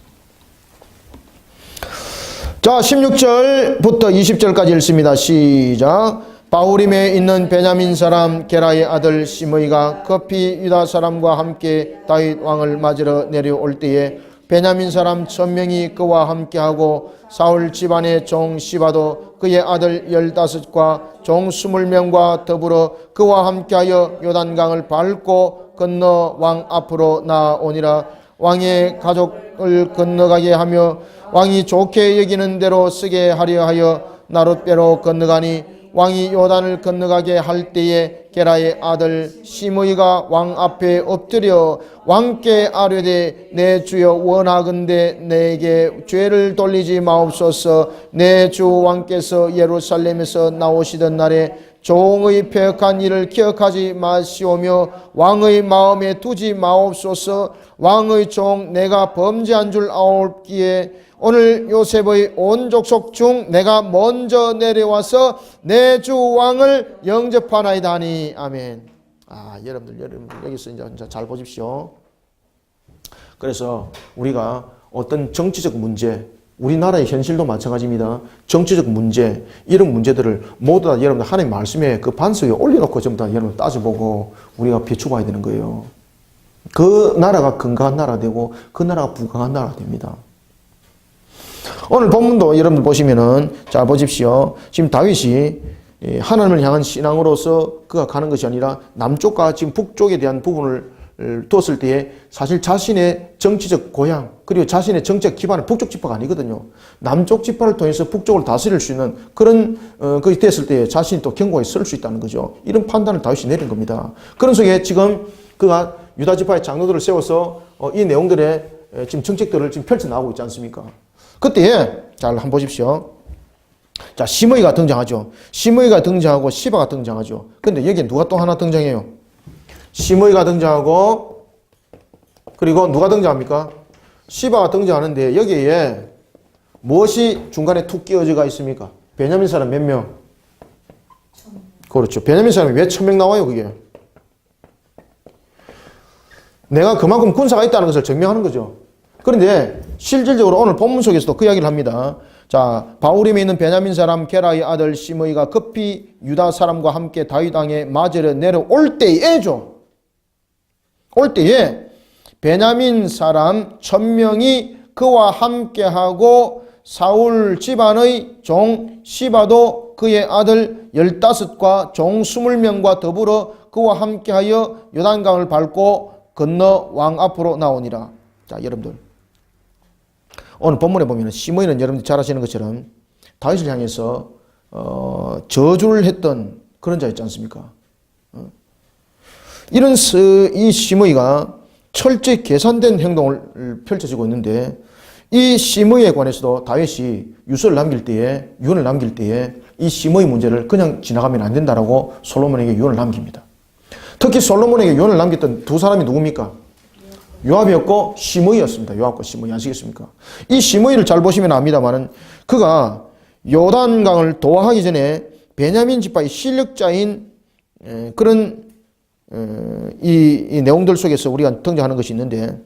자, 16절부터 20절까지 읽습니다. 시작. 바후림에 있는 베냐민 사람 게라의 아들 시므이가 급히 유다 사람과 함께 다윗 왕을 맞으러 내려올 때에 베냐민 사람 1000명이 그와 함께하고 사울 집안의 종 시바도 그의 아들 15과 종 20명과 더불어 그와 함께하여 요단강을 밟고 건너 왕 앞으로 나아오니라. 왕의 가족을 건너가게 하며 왕이 좋게 여기는 대로 쓰게 하려 하여 나룻배로 건너가니 왕이 요단을 건너가게 할 때에 게라의 아들 시므이가 왕 앞에 엎드려 왕께 아뢰되 내 주여 원하건대 내게 죄를 돌리지 마옵소서. 내 주 왕께서 예루살렘에서 나오시던 날에 종의 패역한 일을 기억하지 마시오며 왕의 마음에 두지 마옵소서. 왕의 종 내가 범죄한 줄 아옵기에 오늘 요셉의 온 족속 중 내가 먼저 내려와서 내 주 왕을 영접하나이다 하니 아멘. 여러분들 여기서 이제 잘 보십시오. 그래서 우리가 어떤 정치적 문제, 우리나라의 현실도 마찬가지입니다. 정치적 문제, 이런 문제들을 모두 다 여러분들 하나님 말씀에 그 반석에 올려놓고 전부 다 여러분 따져보고 우리가 비춰봐야 되는 거예요. 그 나라가 건강한 나라 되고 그 나라가 부강한 나라 됩니다. 오늘 본문도 여러분들 보시면은 잘 보십시오. 지금 다윗이 하나님을 향한 신앙으로서 그가 가는 것이 아니라 남쪽과 지금 북쪽에 대한 부분을 뒀을 때에 사실 자신의 정치적 고향 그리고 자신의 정책 기반은 북쪽 지파가 아니거든요. 남쪽 지파를 통해서 북쪽을 다스릴 수 있는 그런 그게 됐을 때에 자신이 또 경고에 설 수 있다는 거죠. 이런 판단을 다윗이 내린 겁니다. 그런 속에 지금 그가 유다 지파의 장로들을 세워서 이 내용들의 지금 정책들을 지금 펼쳐나가고 있지 않습니까? 그때 잘 한번 보십시오. 자, 시므이가 등장하죠. 시므이가 등장하고 시바가 등장하죠. 근데 여기에 누가 또 하나 등장해요? 시므이가 등장하고 그리고 누가 등장합니까? 시바가 등장하는데 여기에 무엇이 중간에 툭 끼어져가 있습니까? 베냐민 사람 몇 명? 그렇죠. 베냐민 사람이 왜 1000명 나와요, 그게? 내가 그만큼 군사가 있다는 것을 증명하는 거죠. 그런데 실질적으로 오늘 본문 속에서도 그 이야기를 합니다. 자, 바울임에 있는 베냐민 사람 게라의 아들 시므이가 급히 유다 사람과 함께 다윗 왕에 맞으려 내려올 때에죠. 올 때에 베냐민 사람 1000명이 그와 함께하고 사울 집안의 종 시바도 그의 아들 15과 종 20명과 더불어 그와 함께하여 요단강을 밟고 건너 왕 앞으로 나오니라. 자, 여러분들 오늘 본문에 보면 시므이는 여러분들 잘 아시는 것처럼 다윗을 향해서 저주를 했던 그런 자였지 않습니까? 이런 이 시므이가 철저히 계산된 행동을 펼쳐지고 있는데 이 시므이에 관해서도 다윗이 유언을 남길 때에 이 시므이 문제를 그냥 지나가면 안 된다라고 솔로몬에게 유언을 남깁니다. 특히 솔로몬에게 유언을 남겼던 두 사람이 누굽니까? 요압이었고 시므이였습니다. 요압과 시므이 아시겠습니까? 이 시므이를 잘 보시면 압니다만은 그가 요단강을 도하기 전에 베냐민 지파의 실력자인 그런 이 내용들 속에서 우리가 등장하는 것이 있는데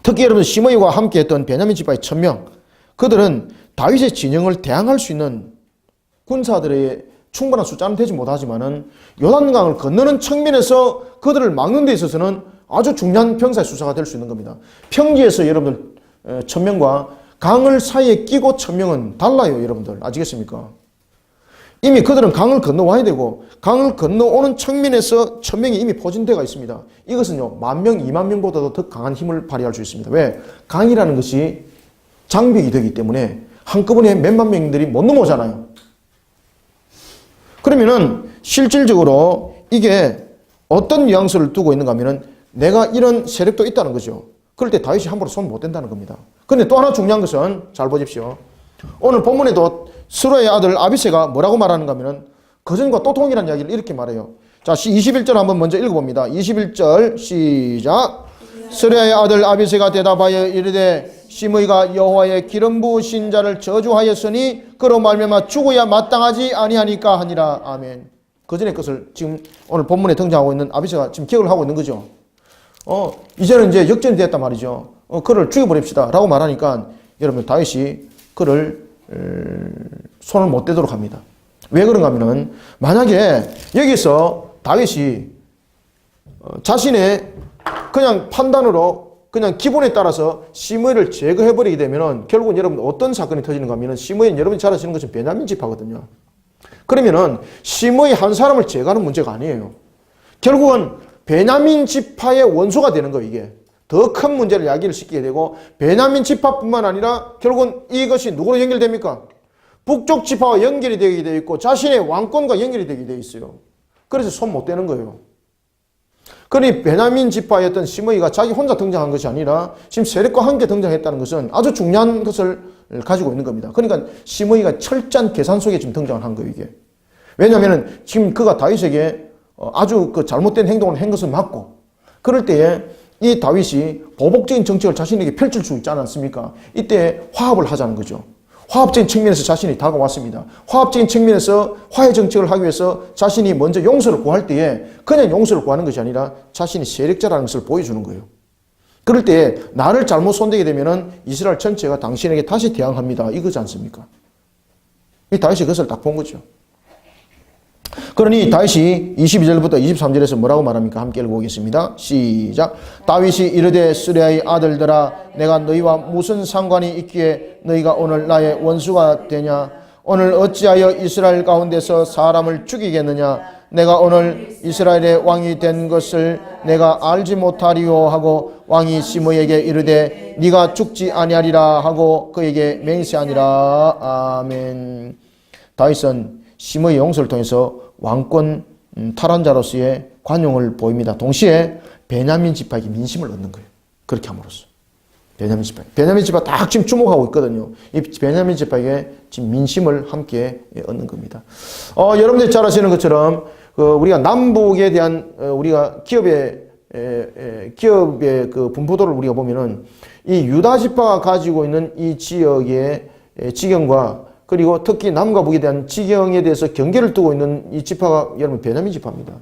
특히 여러분 시므이와 함께했던 베냐민 지파의 1000명 그들은 다윗의 진영을 대항할 수 있는 군사들의 충분한 숫자는 되지 못하지만은 요단강을 건너는 측면에서 그들을 막는 데 있어서는 아주 중요한 병사의 수사가 될 수 있는 겁니다. 평지에서 여러분들 1000명과 강을 사이에 끼고 1000명은 달라요, 여러분들. 아시겠습니까? 이미 그들은 강을 건너와야 되고 강을 건너오는 측면에서 1000명이 이미 포진되어 있습니다. 이것은요 10,000명, 20,000명보다도 더 강한 힘을 발휘할 수 있습니다. 왜? 강이라는 것이 장벽이 되기 때문에 한꺼번에 몇만 명들이 못 넘어오잖아요. 그러면은 실질적으로 이게 어떤 뉘앙스를 두고 있는가 하면은 내가 이런 세력도 있다는 거죠. 그럴 때 다윗이 함부로 손 못 댄다는 겁니다. 그런데 또 하나 중요한 것은 잘 보십시오. 오늘 본문에도 스루의 아들 아비새가 뭐라고 말하는가 하면은 거전과 또 통이라는 이야기를 이렇게 말해요. 자, 21절 한번 먼저 읽어봅니다. 21절 시작. 스루의 아들 아비새가 대답하여 이르되 시므이가 여호와의 기름 부으신 자를 저주하였으니 그로 말미암아 죽어야 마땅하지 아니하니까 하니라. 아멘. 거전의 것을 지금 오늘 본문에 등장하고 있는 아비새가 지금 기억을 하고 있는 거죠. 이제는 이제 역전이 됐단 말이죠. 그를 죽여버립시다 라고 말하니까 여러분 다윗이 그를 손을 못 대도록 합니다. 왜 그런가 하면은 만약에 여기서 다윗이 자신의 그냥 판단으로 그냥 기본에 따라서 시므이를 제거해버리게 되면은 결국은 여러분 어떤 사건이 터지는가 하면은 시므이는 여러분이 잘 아시는 것처럼 베냐민 지파거든요. 그러면은 시므이 한 사람을 제거하는 문제가 아니에요. 결국은 베냐민 지파의 원수가 되는 거예요, 이게. 더 큰 문제를 야기를 시키게 되고, 베냐민 지파뿐만 아니라 결국은 이것이 누구로 연결됩니까? 북쪽 지파와 연결이 되게 되어 있고 자신의 왕권과 연결이 되게 되어 있어요. 그래서 손 못 대는 거예요. 그러니 베냐민 지파였던 시므이가 자기 혼자 등장한 것이 아니라 지금 세력과 함께 등장했다는 것은 아주 중요한 것을 가지고 있는 겁니다. 그러니까 시므이가 철저한 계산 속에 지금 등장을 한 거예요, 이게. 왜냐하면 지금 그가 다윗에게 아주 그 잘못된 행동을 한 것은 맞고, 그럴 때에 이 다윗이 보복적인 정책을 자신에게 펼칠 수 있지 않았습니까? 이때 화합을 하자는 거죠. 화합적인 측면에서 자신이 다가왔습니다. 화합적인 측면에서 화해 정책을 하기 위해서 자신이 먼저 용서를 구할 때에 그냥 용서를 구하는 것이 아니라 자신이 세력자라는 것을 보여주는 거예요. 그럴 때에 나를 잘못 손대게 되면은 이스라엘 전체가 당신에게 다시 대항합니다. 이거지 않습니까? 이 다윗이 그것을 딱 본 거죠. 그러니 다윗이 22절부터 23절에서 뭐라고 말합니까? 함께 읽어보겠습니다. 시작. 다윗이 이르되 쓰리아의 아들들아 내가 너희와 무슨 상관이 있기에 너희가 오늘 나의 원수가 되냐? 오늘 어찌하여 이스라엘 가운데서 사람을 죽이겠느냐? 내가 오늘 이스라엘의 왕이 된 것을 내가 알지 못하리요 하고 왕이 시므에게 이르되 네가 죽지 아니하리라 하고 그에게 맹세하니라. 아멘. 다윗은 시므의 용서를 통해서 왕권 탈환자로서의 관용을 보입니다. 동시에 베냐민 지파에게 민심을 얻는 거예요. 그렇게 함으로써 베냐민 지파 딱 지금 주목하고 있거든요. 이 베냐민 지파에게 지금 민심을 함께 얻는 겁니다. 여러분들이 잘 아시는 것처럼 우리가 남북에 대한 우리가 기업의 그 분포도를 우리가 보면은 이 유다 지파가 가지고 있는 이 지역의 지경과 그리고 특히 남과 북에 대한 지경에 대해서 경계를 두고 있는 이 지파가 여러분 베냐민 지파입니다.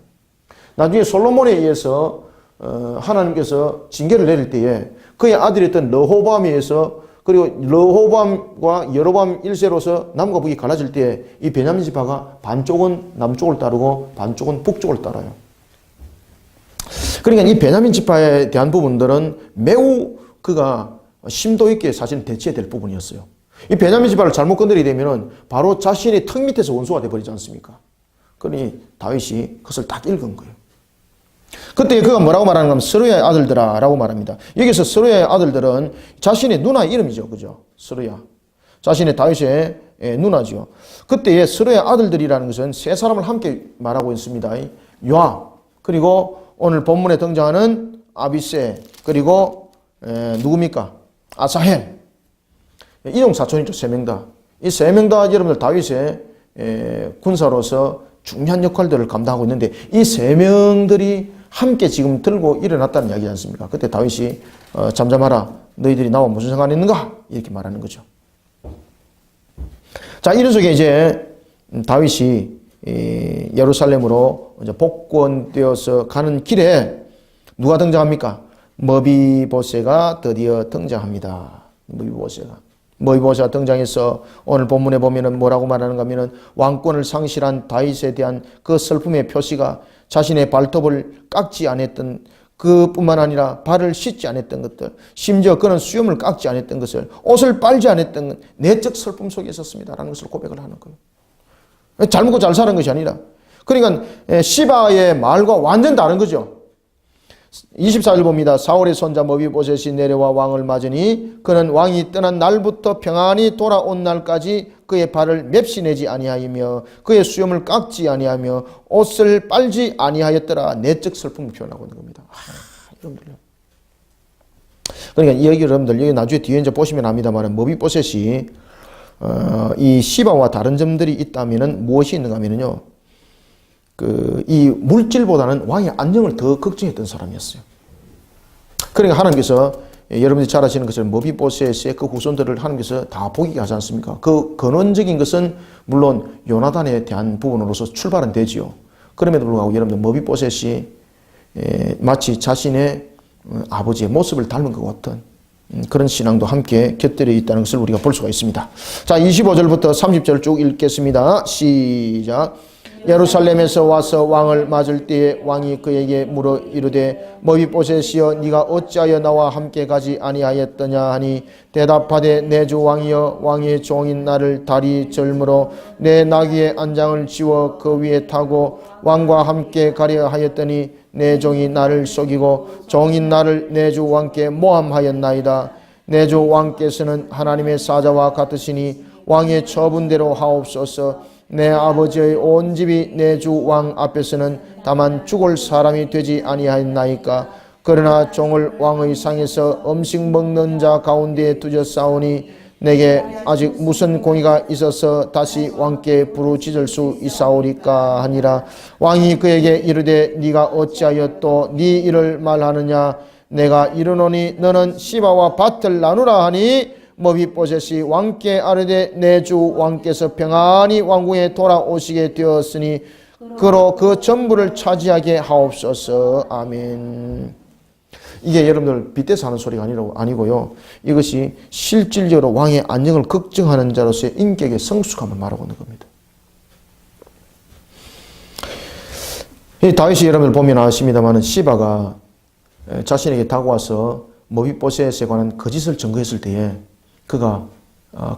나중에 솔로몬에 의해서 하나님께서 징계를 내릴 때에 그의 아들이었던 르호보암에 의해서 그리고 르호보암과 여로보암 1세로서 남과 북이 갈라질 때 이 베냐민 지파가 반쪽은 남쪽을 따르고 반쪽은 북쪽을 따라요. 그러니까 이 베냐민 지파에 대한 부분들은 매우 그가 심도 있게 사실 대치해야 될 부분이었어요. 이 베냐민 지파를 잘못 건드리게 되면은 바로 자신의 턱 밑에서 원수가 되어버리지 않습니까? 그러니 다윗이 그것을 딱 읽은 거예요. 그때 그가 뭐라고 말하는가 하면 스루야의 아들들아 라고 말합니다. 여기서 스루야의 아들들은 자신의 누나 이름이죠. 그죠? 스루야. 자신의 다윗의 누나죠. 그때의 스루야의 아들들이라는 것은 세 사람을 함께 말하고 있습니다. 요압, 그리고 오늘 본문에 등장하는 아비세, 그리고 누굽니까? 아사헬. 이종사촌이죠. 세 명 다. 이 세 명 다 여러분들 다윗의 군사로서 중요한 역할들을 감당하고 있는데 이 세 명들이 함께 지금 들고 일어났다는 이야기지 않습니까? 그때 다윗이 잠잠하라. 너희들이 나와 무슨 상관이 있는가? 이렇게 말하는 거죠. 자, 이런 속에 이제 다윗이 예루살렘으로 이제 복권되어서 가는 길에 누가 등장합니까? 머비보셋가 드디어 등장합니다. 머비보셋가 등장해서 오늘 본문에 보면은 뭐라고 말하는가 하면은 왕권을 상실한 다윗에 대한 그 슬픔의 표시가 자신의 발톱을 깎지 않았던 그뿐만 아니라 발을 씻지 않았던 것들, 심지어 그는 수염을 깎지 않았던 것을, 옷을 빨지 않았던 내적 슬픔 속에 있었습니다라는 것을 고백을 하는 거예요. 잘 먹고 잘 사는 것이 아니라. 그러니까 시바의 말과 완전 다른 거죠. 24절 봅니다. 사울의 손자 머비보셋이 내려와 왕을 맞으니 그는 왕이 떠난 날부터 평안히 돌아온 날까지 그의 발을 맵시내지 아니하며 그의 수염을 깎지 아니하며 옷을 빨지 아니하였더라. 내적 슬픔을 표현하고 있는 겁니다. 여러분들요. 그러니까 이 얘기 여러분들 여기 나중에 뒤에 이제 보시면 압니다만 머비보셋이 이 시바와 다른 점들이 있다면은 무엇이 있는가 하면요. 이 물질보다는 왕의 안녕을 더 걱정했던 사람이었어요. 그러니까 하나님께서 여러분들이 잘 아시는 것처럼 머비보셋의 그 후손들을 하나님께서 다 보게 하지 않습니까? 그 근원적인 것은 물론 요나단에 대한 부분으로서 출발은 되지요. 그럼에도 불구하고 여러분들 머비보셋이 마치 자신의 아버지의 모습을 닮은 것 같은 그런 신앙도 함께 곁들여 있다는 것을 우리가 볼 수가 있습니다. 자, 25절부터 30절 쭉 읽겠습니다. 시작. 예루살렘에서 와서 왕을 맞을 때에 왕이 그에게 물어 이르되 머비보셋이여 네가 어찌하여 나와 함께 가지 아니하였더냐 하니 대답하되 내 주 왕이여 왕의 종인 나를 다리 절므로 내 나귀의 안장을 지워 그 위에 타고 왕과 함께 가려 하였더니 내 종이 나를 속이고 종인 나를 내 주 왕께 모함하였나이다. 내 주 왕께서는 하나님의 사자와 같으시니 왕의 처분대로 하옵소서. 내 아버지의 온 집이 내 주 왕 앞에서는 다만 죽을 사람이 되지 아니하였나이까. 그러나 종을 왕의 상에서 음식 먹는 자 가운데에 두셨사오니 내게 아직 무슨 공의가 있어서 다시 왕께 부르짖을 수 있사오리까 하니라. 왕이 그에게 이르되 네가 어찌하여 또 네 일을 말하느냐. 내가 이르노니 너는 시바와 밭을 나누라 하니 머비보셋이 왕께 아뢰되 내 주 왕께서 평안히 왕궁에 돌아오시게 되었으니 그로 그 전부를 차지하게 하옵소서. 아멘. 이게 여러분들 빗대서 하는 소리가 아니고요. 이것이 실질적으로 왕의 안녕을 걱정하는 자로서의 인격의 성숙함을 말하고 있는 겁니다. 이 다윗이 여러분들 보면 아십니다만 시바가 자신에게 다가와서 머비보셋에 관한 거짓을 증거했을 때에 그가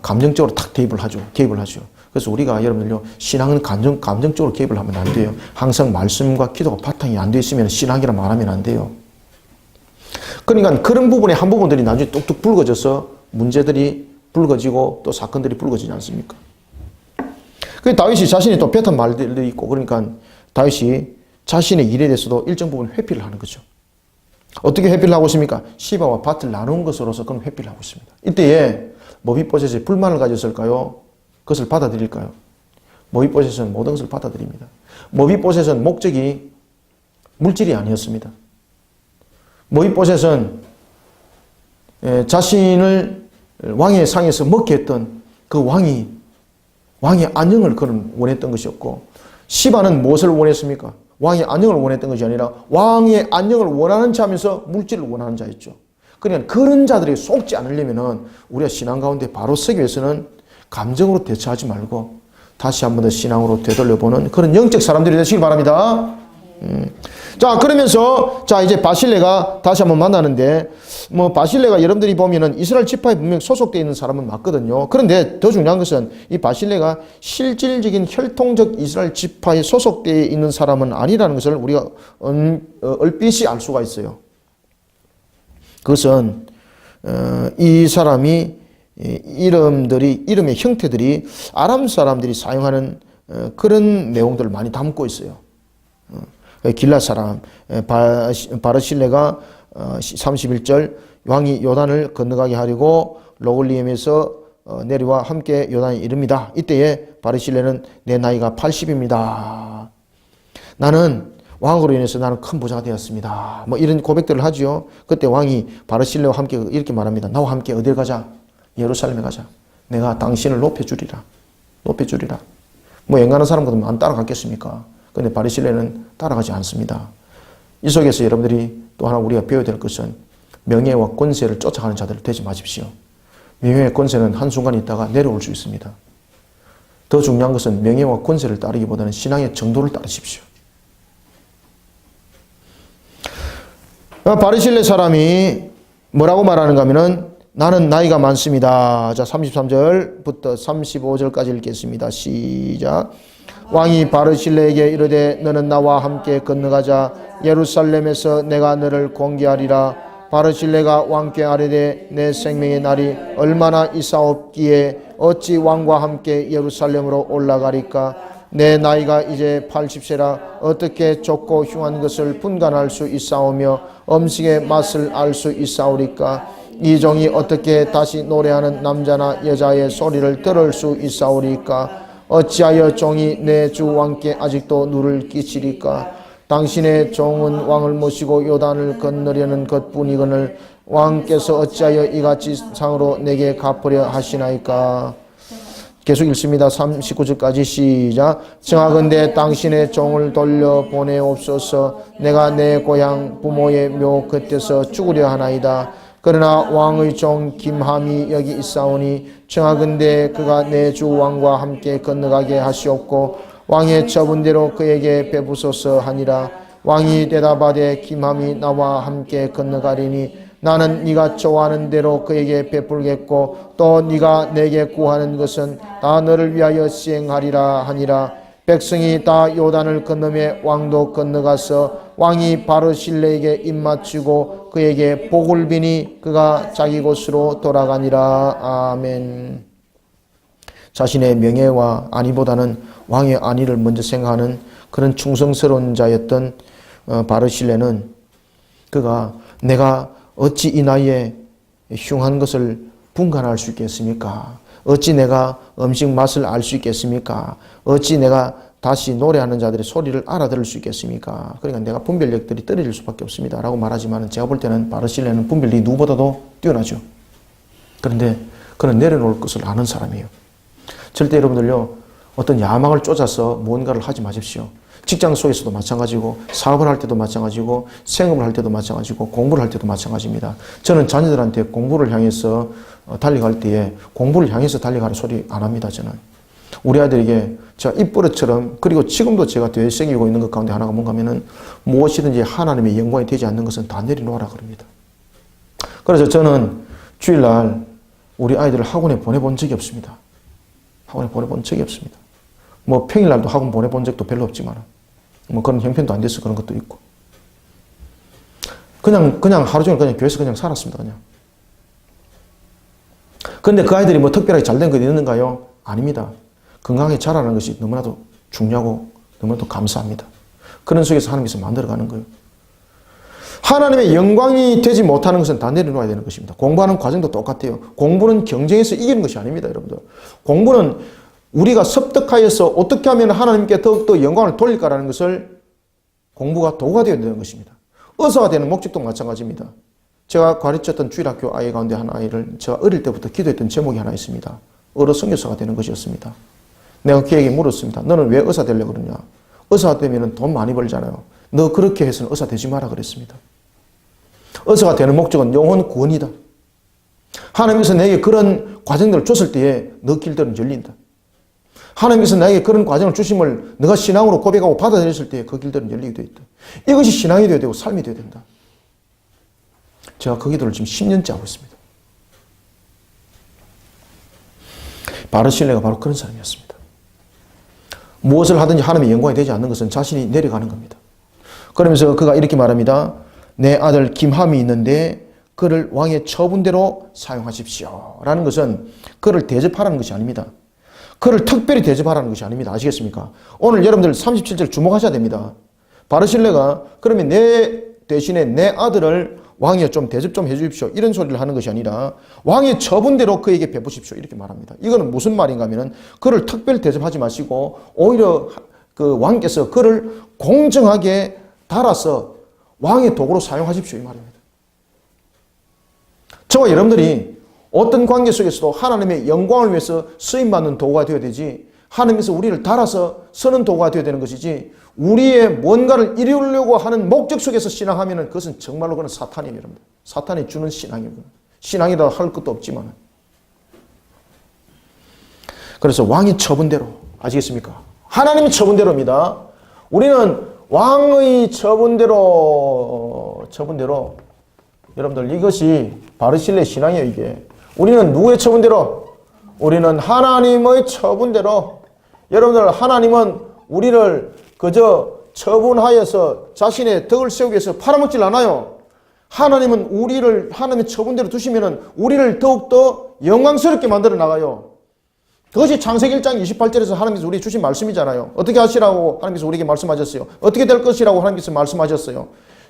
감정적으로 탁 개입을 하죠. 그래서 우리가 여러분들요, 신앙은 감정적으로 개입을 하면 안 돼요. 항상 말씀과 기도가 바탕이 안 돼 있으면 신앙이라 말하면 안 돼요. 그러니까 그런 부분에 한 부분들이 나중에 뚝뚝 불거져서 문제들이 불거지고 또 사건들이 불거지지 않습니까? 그 다윗이 자신이 또 뱉은 말들도 있고, 그러니까 다윗이 자신의 일에 대해서도 일정 부분 회피를 하는 거죠. 어떻게 회피를 하고 있습니까? 시바와 밭을 나눈 것으로서 그런 회피를 하고 있습니다. 이때에 머비보셋이 불만을 가졌을까요? 그것을 받아들일까요? 머비보셋은 모든 것을 받아들입니다. 머비보셋은 목적이 물질이 아니었습니다. 머비보셋은 자신을 왕의 상에서 먹게 했던 그 왕의 안녕을 그는 원했던 것이었고, 시바는 무엇을 원했습니까? 왕의 안녕을 원했던 것이 아니라 왕의 안녕을 원하는 자면서 물질을 원하는 자였죠. 그러니까 그런 자들에게 속지 않으려면 우리가 신앙 가운데 바로 서기 위해서는 감정으로 대처하지 말고 다시 한 번 더 신앙으로 되돌려보는 그런 영적 사람들이 되시길 바랍니다. 자, 그러면서 자 이제 바실레가 다시 한번 만나는데, 바실레가 여러분들이 보면은 이스라엘 지파에 분명 소속되어 있는 사람은 맞거든요. 그런데 더 중요한 것은 이 바실레가 실질적인 혈통적 이스라엘 지파에 소속되어 있는 사람은 아니라는 것을 우리가 얼핏이 알 수가 있어요. 그것은 이 사람이 이름의 형태들이 아람 사람들이 사용하는 그런 내용들을 많이 담고 있어요. 길랏 사람 바르실레가 31절 왕이 요단을 건너가게 하려고 로글리엠에서 내려와 함께 요단에 이릅니다. 이때에 바르실레는 내 나이가 80입니다. 나는 왕으로 인해서 나는 큰 부자가 되었습니다. 이런 고백들을 하죠. 그때 왕이 바르실레와 함께 이렇게 말합니다. 나와 함께 어딜 가자? 예루살렘에 가자. 내가 당신을 높여주리라. 앵간한 사람들은 안 따라갔겠습니까? 그런데 바르실레는 따라가지 않습니다. 이 속에서 여러분들이 또 하나 우리가 배워야 될 것은 명예와 권세를 쫓아가는 자들 되지 마십시오. 명예와 권세는 한순간 있다가 내려올 수 있습니다. 더 중요한 것은 명예와 권세를 따르기보다는 신앙의 정도를 따르십시오. 바르실레 사람이 뭐라고 말하는가 하면은 나는 나이가 많습니다. 자, 33절부터 35절까지 읽겠습니다. 시작. 왕이 바르실레에게 이르되 너는 나와 함께 건너가자. 예루살렘에서 내가 너를 공개하리라. 바르실레가 왕께 아뢰되 내 생명의 날이 얼마나 있사옵기에 어찌 왕과 함께 예루살렘으로 올라가리까? 내 나이가 이제 80세라 어떻게 좁고 흉한 것을 분간할 수 있사오며 음식의 맛을 알 수 있사오리까? 이 종이 어떻게 다시 노래하는 남자나 여자의 소리를 들을 수 있사오리까? 어찌하여 종이 내 주 왕께 아직도 누를 끼치리까? 당신의 종은 왕을 모시고 요단을 건너려는 것뿐이거늘 왕께서 어찌하여 이같이 상으로 내게 갚으려 하시나이까? 계속 읽습니다. 39절까지 시작. 청하건대 당신의 종을 돌려보내옵소서. 내가 내 고향 부모의 묘 곁에서 죽으려 하나이다. 그러나 왕의 종 김함이 여기 있사오니 청하건대 그가 내 주 왕과 함께 건너가게 하시옵고 왕의 처분대로 그에게 베푸소서 하니라. 왕이 대답하되 김함이 나와 함께 건너가리니 나는 네가 좋아하는 대로 그에게 베풀겠고 또 네가 내게 구하는 것은 다 너를 위하여 시행하리라 하니라. 백성이 다 요단을 건너매 왕도 건너가서 왕이 바르실레에게 입맞추고 그에게 복을 비니 그가 자기 곳으로 돌아가니라. 아멘. 자신의 명예와 안위보다는 왕의 안위를 먼저 생각하는 그런 충성스러운 자였던 바르실레는 그가 내가 어찌 이 나이에 흉한 것을 분간할 수 있겠습니까? 어찌 내가 음식 맛을 알 수 있겠습니까? 어찌 내가 다시 노래하는 자들의 소리를 알아들을 수 있겠습니까? 그러니까 내가 분별력들이 떨어질 수밖에 없습니다. 라고 말하지만 제가 볼 때는 바르실레는 분별력이 누구보다도 뛰어나죠. 그런데 그는 내려놓을 것을 아는 사람이에요. 절대 여러분들요, 어떤 야망을 쫓아서 무언가를 하지 마십시오. 직장 속에서도 마찬가지고, 사업을 할 때도 마찬가지고, 생업을 할 때도 마찬가지고, 공부를 할 때도 마찬가지입니다. 저는 자녀들한테 공부를 향해서 달려갈 때에 공부를 향해서 달려가는 소리 안 합니다, 저는. 우리 아이들에게 제가 입버릇처럼, 그리고 지금도 제가 되새기고 있는 것 가운데 하나가 뭔가 하면은 무엇이든지 하나님의 영광이 되지 않는 것은 다 내려놓으라 그럽니다. 그래서 저는 주일날 우리 아이들을 학원에 보내본 적이 없습니다. 학원에 보내본 적이 없습니다. 뭐 평일날도 학원 보내본 적도 별로 없지만 뭐 그런 형편도 안 돼서 그런 것도 있고 그냥 하루 종일 그냥 교회에서 그냥 살았습니다. 그냥. 그런데 그 아이들이 뭐 특별하게 잘된 것이 있는가요? 아닙니다. 건강하게 자라는 것이 너무나도 중요하고 너무나도 감사합니다. 그런 속에서 하나님께서 만들어가는 거예요. 하나님의 영광이 되지 못하는 것은 다 내려놓아야 되는 것입니다. 공부하는 과정도 똑같아요. 공부는 경쟁에서 이기는 것이 아닙니다, 여러분들. 공부는 우리가 습득하여서 어떻게 하면 하나님께 더욱더 영광을 돌릴까라는 것을 공부가 도구가 되어야 되는 것입니다. 의사가 되는 목적도 마찬가지입니다. 제가 가르쳤던 주일학교 아이 가운데 한 아이를 제가 어릴 때부터 기도했던 제목이 하나 있습니다. 의로 선교사가 되는 것이었습니다. 내가 그에게 물었습니다. 너는 왜 의사 되려고 그러냐? 의사 되면 돈 많이 벌잖아요. 너 그렇게 해서는 의사 되지 마라 그랬습니다. 의사가 되는 목적은 영혼 구원이다. 하나님께서 내게 그런 과정들을 줬을 때에 너 길들은 열린다. 하나님께서 나에게 그런 과정을 주심을 너가 신앙으로 고백하고 받아들였을 때에 그 길들은 열리게 되어 있다. 이것이 신앙이 되어야 되고 삶이 되어야 된다. 제가 그 기도를 지금 10년째 하고 있습니다. 바르실레가 바로 그런 사람이었습니다. 무엇을 하든지 하나님의 영광이 되지 않는 것은 자신이 내려가는 겁니다. 그러면서 그가 이렇게 말합니다. 내 아들 김함이 있는데 그를 왕의 처분대로 사용하십시오. 라는 것은 그를 대접하라는 것이 아닙니다. 그를 특별히 대접하라는 것이 아닙니다. 아시겠습니까? 오늘 여러분들 37절 주목하셔야 됩니다. 바르실레가 그러면 내 대신에 내 아들을 왕이여 좀 대접 좀 해주십시오. 이런 소리를 하는 것이 아니라 왕의 처분대로 그에게 베푸십시오. 이렇게 말합니다. 이거는 무슨 말인가 하면 그를 특별히 대접하지 마시고 오히려 그 왕께서 그를 공정하게 달아서 왕의 도구로 사용하십시오. 이 말입니다. 저와 여러분들이 어떤 관계 속에서도 하나님의 영광을 위해서 쓰임받는 도구가 되어야 되지 하나님께서 우리를 달아서 쓰는 도구가 되어야 되는 것이지 우리의 뭔가를 이루려고 하는 목적 속에서 신앙하면 그것은 정말로 그건 사탄이에요. 여러분들. 사탄이 주는 신앙이에요. 신앙이라 할 것도 없지만 그래서 왕의 처분대로 아시겠습니까? 하나님의 처분대로입니다. 우리는 왕의 처분대로 여러분들 이것이 바르실레 신앙이에요. 이게 우리는 누구의 처분대로? 우리는 하나님의 처분대로. 여러분들 하나님은 우리를 그저 처분하여서 자신의 덕을 세우기 위해서 팔아먹질 않아요. 하나님은 우리를 하나님의 처분대로 두시면은 우리를 더욱더 영광스럽게 만들어 나가요. 그것이 창세기 1장 28절에서 하나님께서 우리에게 주신 말씀이잖아요. 어떻게 하시라고 하나님께서 우리에게 말씀하셨어요. 어떻게 될 것이라고 하나님께서 말씀하셨어요.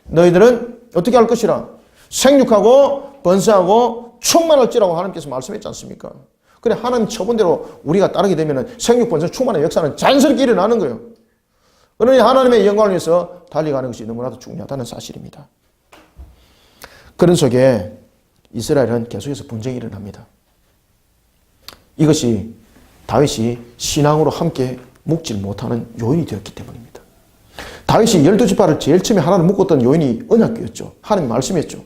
너희들은 어떻게 할 것이라? 생육하고 번성하고 충만할지라고 하나님께서 말씀했지 않습니까? 그래 하나님 처분대로 우리가 따르게 되면 생육, 번성, 충만의 역사는 자연스럽게 일어나는 거예요. 그러니 하나님의 영광을 위해서 달려가는 것이 너무나도 중요하다는 사실입니다. 그런 속에 이스라엘은 계속해서 분쟁이 일어납니다. 이것이 다윗이 신앙으로 함께 묶질 못하는 요인이 되었기 때문입니다. 다윗이 12지파를 제일 처음에 하나를 묶었던 요인이 언약궤였죠. 하나님 말씀이었죠.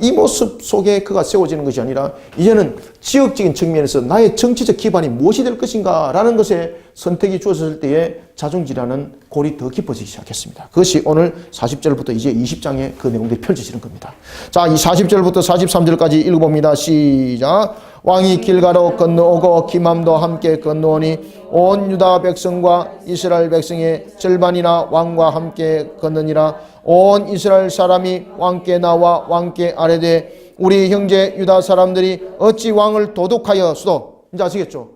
이 모습 속에 그가 세워지는 것이 아니라 이제는 지역적인 측면에서 나의 정치적 기반이 무엇이 될 것인가 라는 것에 선택이 주어졌을 때에 자중지라는 골이 더 깊어지기 시작했습니다. 그것이 오늘 40절부터 이제 20장에 그 내용들이 펼쳐지는 겁니다. 자, 이 40절부터 43절까지 읽어봅니다. 시작. 왕이 길가로 건너오고 기맘도 함께 건너오니 온 유다 백성과 이스라엘 백성의 절반이나 왕과 함께 건너니라. 온 이스라엘 사람이 왕께 나와 왕께 아뢰되 우리 형제 유다 사람들이 어찌 왕을 도둑하여 수도 이제 아시겠죠?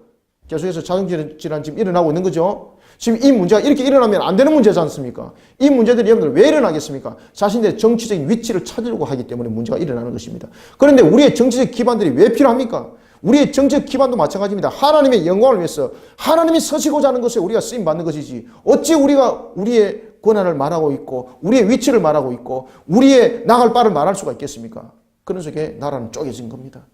계속해서 자중질환 지금 일어나고 있는 거죠. 지금 이 문제가 이렇게 일어나면 안 되는 문제지 않습니까? 이 문제들이 여러분들 왜 일어나겠습니까? 자신들의 정치적인 위치를 찾으려고 하기 때문에 문제가 일어나는 것입니다. 그런데 우리의 정치적 기반들이 왜 필요합니까? 우리의 정치적 기반도 마찬가지입니다. 하나님의 영광을 위해서 하나님이 서시고자 하는 것에 우리가 쓰임받는 것이지, 어찌 우리가 우리의 권한을 말하고 있고 우리의 위치를 말하고 있고 우리의 나갈 바를 말할 수가 있겠습니까? 그런 속에 나라는 쪼개진 겁니다.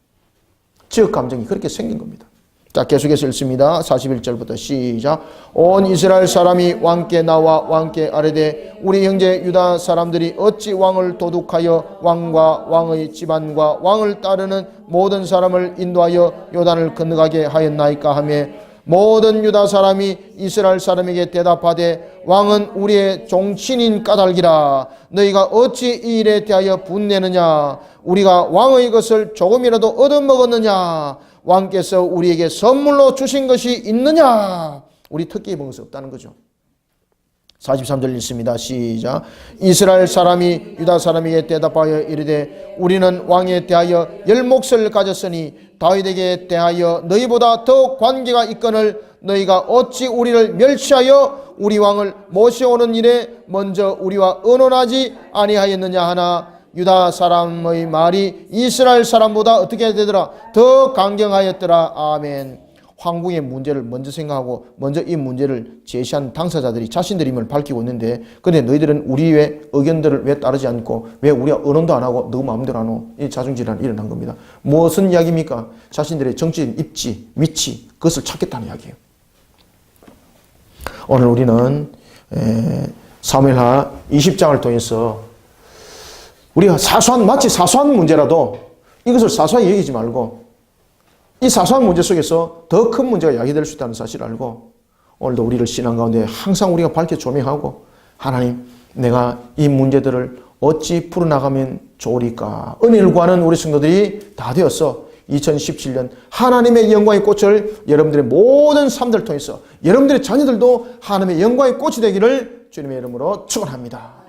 지역 감정이 그렇게 생긴 겁니다. 자, 계속해서 읽습니다. 41절부터 시작. 온 이스라엘 사람이 왕께 나와 왕께 아뢰되 우리 형제 유다 사람들이 어찌 왕을 도둑하여 왕과 왕의 집안과 왕을 따르는 모든 사람을 인도하여 요단을 건너가게 하였나이까 하며, 모든 유다 사람이 이스라엘 사람에게 대답하되 왕은 우리의 종친인 까닭이라. 너희가 어찌 이 일에 대하여 분내느냐? 우리가 왕의 것을 조금이라도 얻어먹었느냐? 왕께서 우리에게 선물로 주신 것이 있느냐? 우리 특기 입은 것이 없다는 거죠. 43절 읽습니다. 시작. 이스라엘 사람이 유다 사람에게 대답하여 이르되 우리는 왕에 대하여 열 몫을 가졌으니 다윗에게 대하여 너희보다 더 관계가 있거늘 너희가 어찌 우리를 멸시하여 우리 왕을 모셔오는 일에 먼저 우리와 의논하지 아니하였느냐 하나, 유다 사람의 말이 이스라엘 사람보다 어떻게 되더라? 더 강경하였더라. 아멘. 황궁의 문제를 먼저 생각하고 먼저 이 문제를 제시한 당사자들이 자신들의 힘을 밝히고 있는데, 근데 너희들은 우리의 의견들을 왜 따르지 않고 왜 우리가 의논도 안 하고 너 마음대로 하노? 이 자중질환이 일어난 겁니다. 무엇은 이야기입니까? 자신들의 정치적 입지, 위치, 그것을 찾겠다는 이야기예요. 오늘 우리는 사무엘하 20장을 통해서 우리가 마치 사소한 문제라도 이것을 사소하게 여기지 말고 이 사소한 문제 속에서 더 큰 문제가 야기될 수 있다는 사실을 알고, 오늘도 우리를 신앙 가운데 항상 우리가 밝게 조명하고, 하나님, 내가 이 문제들을 어찌 풀어나가면 좋으리까? 은혜를 구하는 우리 성도들이 다 되어서 2017년 하나님의 영광의 꽃을 여러분들의 모든 삶들을 통해서 여러분들의 자녀들도 하나님의 영광의 꽃이 되기를 주님의 이름으로 축원합니다.